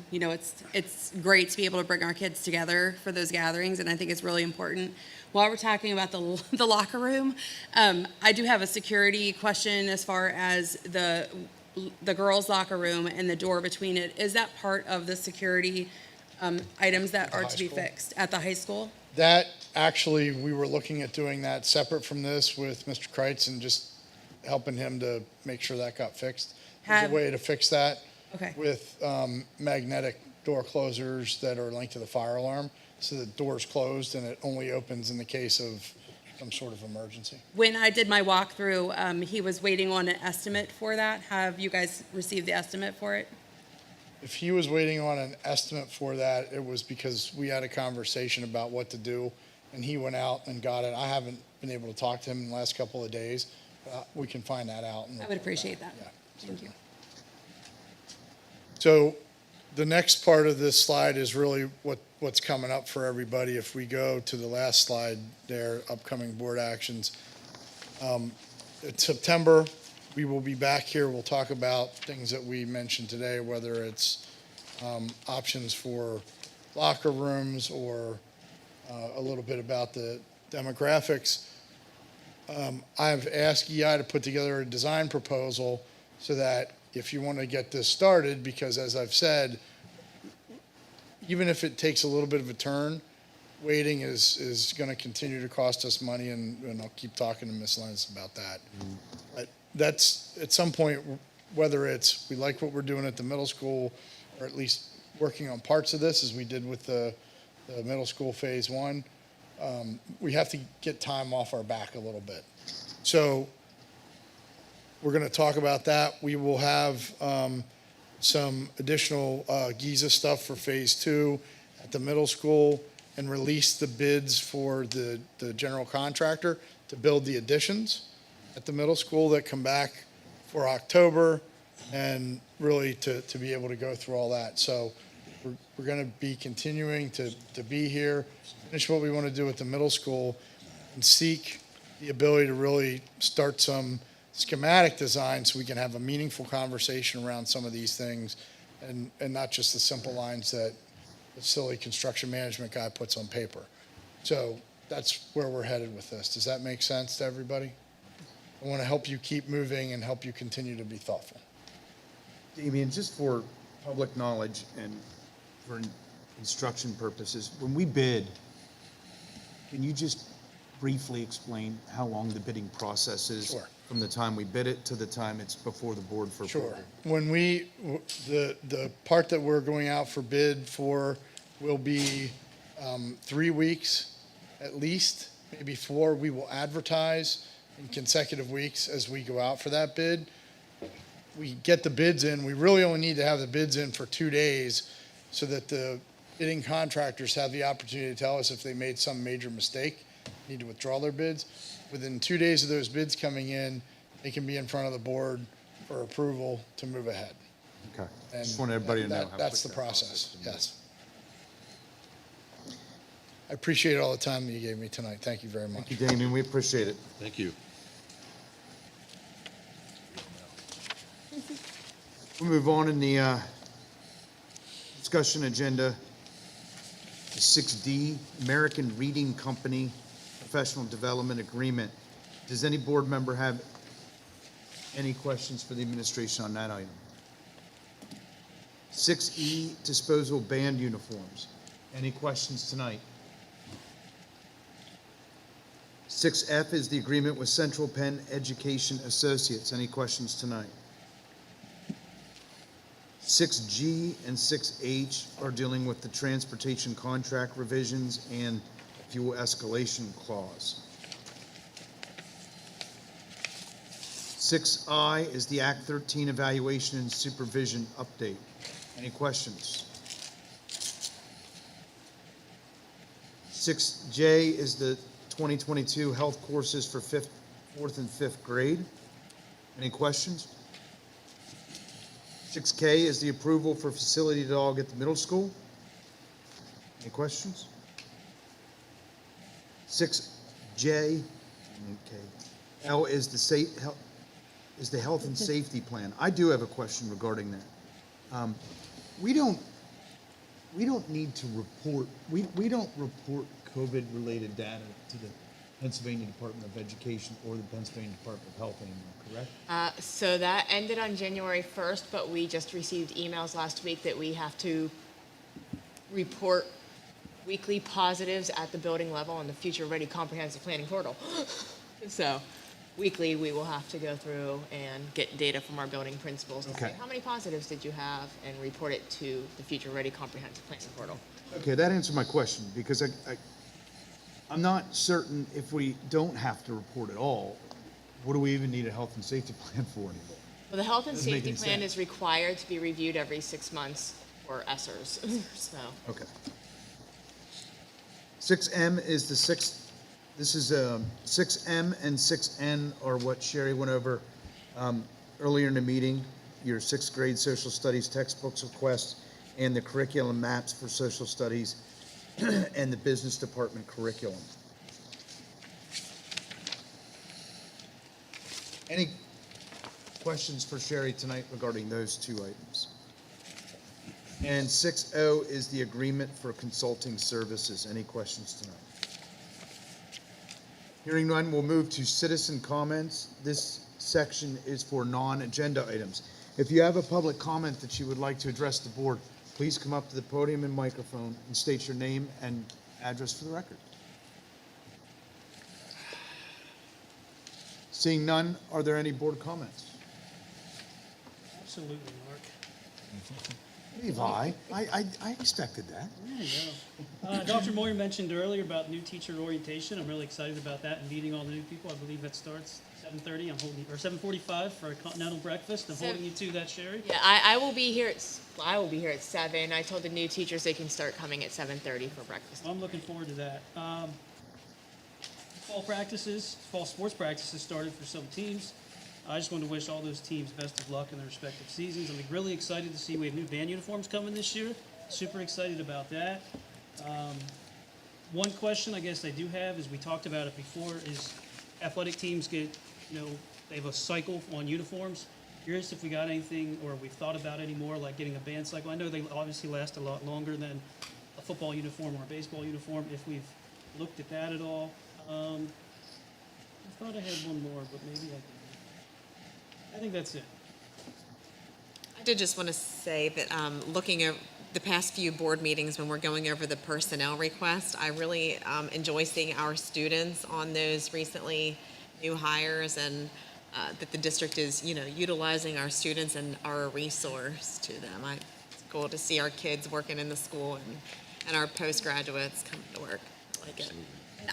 J: You know, it's great to be able to bring our kids together for those gatherings, and I think it's really important. While we're talking about the locker room, I do have a security question as far as the girls' locker room and the door between it. Is that part of the security items that are to be fixed at the high school?
L: That, actually, we were looking at doing that separate from this with Mr. Kreitz and just helping him to make sure that got fixed. There's a way to fix that.
J: Okay.
L: With magnetic door closers that are linked to the fire alarm, so the door's closed and it only opens in the case of some sort of emergency.
J: When I did my walkthrough, he was waiting on an estimate for that. Have you guys received the estimate for it?
L: If he was waiting on an estimate for that, it was because we had a conversation about what to do, and he went out and got it. I haven't been able to talk to him in the last couple of days. We can find that out.
J: I would appreciate that.
L: Yeah.
J: Thank you.
L: So the next part of this slide is really what's coming up for everybody. If we go to the last slide there, upcoming board actions. In September, we will be back here. We'll talk about things that we mentioned today, whether it's options for locker rooms or a little bit about the demographics. I've asked EI to put together a design proposal so that if you want to get this started, because as I've said, even if it takes a little bit of a turn, waiting is going to continue to cost us money, and I'll keep talking to Ms. Lenz about that. But that's, at some point, whether it's we like what we're doing at the middle school, or at least working on parts of this, as we did with the middle school phase one, we have to get time off our back a little bit. So we're going to talk about that. We will have some additional GIZA stuff for phase two at the middle school, and release the bids for the general contractor to build the additions at the middle school that come back for October, and really to be able to go through all that. So we're going to be continuing to be here, finish what we want to do at the middle school, and seek the ability to really start some schematic design so we can have a meaningful conversation around some of these things, and not just the simple lines that the silly construction management guy puts on paper. So that's where we're headed with this. Does that make sense to everybody? I want to help you keep moving and help you continue to be thoughtful.
C: Damien, just for public knowledge and for instruction purposes, when we bid, can you just briefly explain how long the bidding process is?
L: Sure.
C: From the time we bid it to the time it's before the board for
L: Sure.
C: approval?
L: When the part that we're going out for bid for will be 3 weeks at least, maybe 4. We will advertise in consecutive weeks as we go out for that bid. We get the bids in. We really only need to have the bids in for 2 days so that the bidding contractors have the opportunity to tell us if they made some major mistake, need to withdraw their bids. Within 2 days of those bids coming in, they can be in front of the board for approval to move ahead.
C: Okay.
L: And
C: Just want everybody to know how
L: that's
C: quick
L: the
C: that
L: process,
C: is.
L: yes. I appreciate all the time that you gave me tonight. Thank you very much.
C: Thank you, Damien, we appreciate it.
E: Thank you.
C: We'll move on in the discussion agenda. 6D, American Reading Company Professional Development Agreement. Does any board member have any questions for the administration on that item? 6E, disposal of band uniforms. Any questions tonight? 6F is the agreement with Central Penn Education Associates. Any questions tonight? 6G and 6H are dealing with the transportation contract revisions and fuel escalation clause. 6I is the Act 13 evaluation and supervision update. Any questions? 6J is the 2022 health courses for 4th and 5th grade. Any questions? 6K is the approval for facility dog at the middle school. Any questions? 6J, okay. L is the health and safety plan. I do have a question regarding that. We don't need to report, we don't report COVID-related data to the Pennsylvania Department of Education or the Pennsylvania Department of Health anymore, correct?
F: So that ended on January 1st, but we just received emails last week that we have to report weekly positives at the building level on the Future Ready Comprehensive Planning Portal. So weekly, we will have to go through and get data from our building principals to
C: Okay.
F: say, how many positives did you have, and report it to the Future Ready Comprehensive Planning Portal.
C: Okay, that answered my question, because I'm not certain if we don't have to report at all, what do we even need a health and safety plan for anymore?
F: Well, the health and
C: Doesn't make
F: safety
C: any
F: plan
C: sense.
F: is required to be reviewed every 6 months for ESSERs, so.
C: Okay. 6M is the sixth, this is 6M and 6N are what Sherry went over earlier in the meeting, your 6th grade social studies textbooks requests and the curriculum maps for social studies and the business department curriculum. Any questions for Sherry tonight regarding those two items? And 6O is the agreement for consulting services. Any questions tonight? Hearing none, we'll move to citizen comments. This section is for non-agenda items. If you have a public comment that you would like to address the board, please come up to the podium and microphone and state your name and address for the record. Seeing none, are there any board comments?
I: Absolutely, Mark.
C: Levi, I expected that.
I: There you go. Dr. Moyer mentioned earlier about new teacher orientation. I'm really excited about that and meeting all the new people. I believe that starts 7:30. I'm holding, or 7:45 for a continental breakfast. I'm holding you to that, Sherry.
F: Yeah, I will be here at 7. I told the new teachers they can start coming at 7:30 for breakfast.
I: I'm looking forward to that. Fall sports practices started for some teams. I just want to wish all those teams best of luck in their respective seasons. I'm really excited to see we have new band uniforms coming this year. Super excited about that. One question I guess I do have is, we talked about it before, is athletic teams get, they have a cycle on uniforms. Curious if we got anything, or we've thought about any more, like getting a band cycle. I know they obviously last a lot longer than a football uniform or a baseball uniform, if we've looked at that at all. I thought I had one more, but maybe I didn't. I think that's it.
G: I did just want to say that looking at the past few board meetings when we're going over the personnel request, I really enjoy seeing our students on those recently new hires, and that the district is, utilizing our students and are a resource to them. It's cool to see our kids working in the school and our postgraduates coming to work. I like it.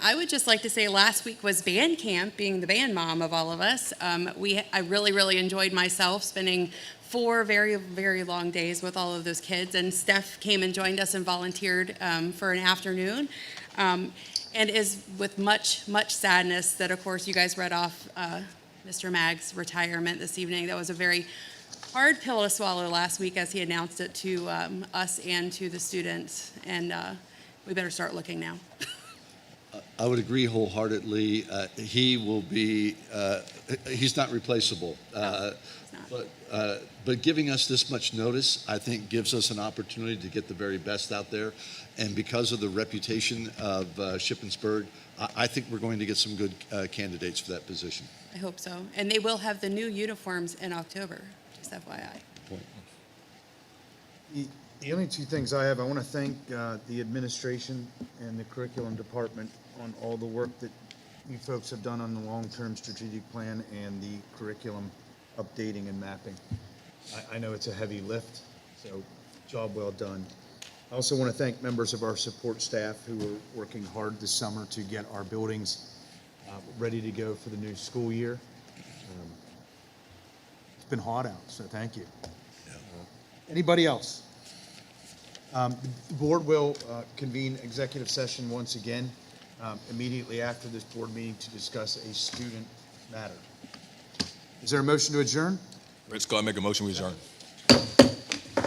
J: I would just like to say last week was band camp, being the band mom of all of us. I really, really enjoyed myself spending 4 very, very long days with all of those kids. And Steph came and joined us and volunteered for an afternoon. And is with much, much sadness that, of course, you guys read off Mr. Magg's retirement this evening. That was a very hard pill to swallow last week as he announced it to us and to the students. And we better start looking now.
A: I would agree wholeheartedly. He will be, he's not replaceable.
J: It's not.
A: But giving us this much notice, I think, gives us an opportunity to get the very best out there. And because of the reputation of Shippensburg, I think we're going to get some good candidates for that position.
J: I hope so. And they will have the new uniforms in October, just FYI.
C: The only two things I have, I want to thank the administration and the curriculum department on all the work that you folks have done on the long-term strategic plan and the curriculum updating and mapping. I know it's a heavy lift, so job well done. I also want to thank members of our support staff who are working hard this summer to get our buildings ready to go for the new school year. It's been hot out, so thank you. Anybody else? The board will convene executive session once again immediately after this board meeting to discuss a student matter. Is there a motion to adjourn?
E: Red Scott, make a motion, we adjourn.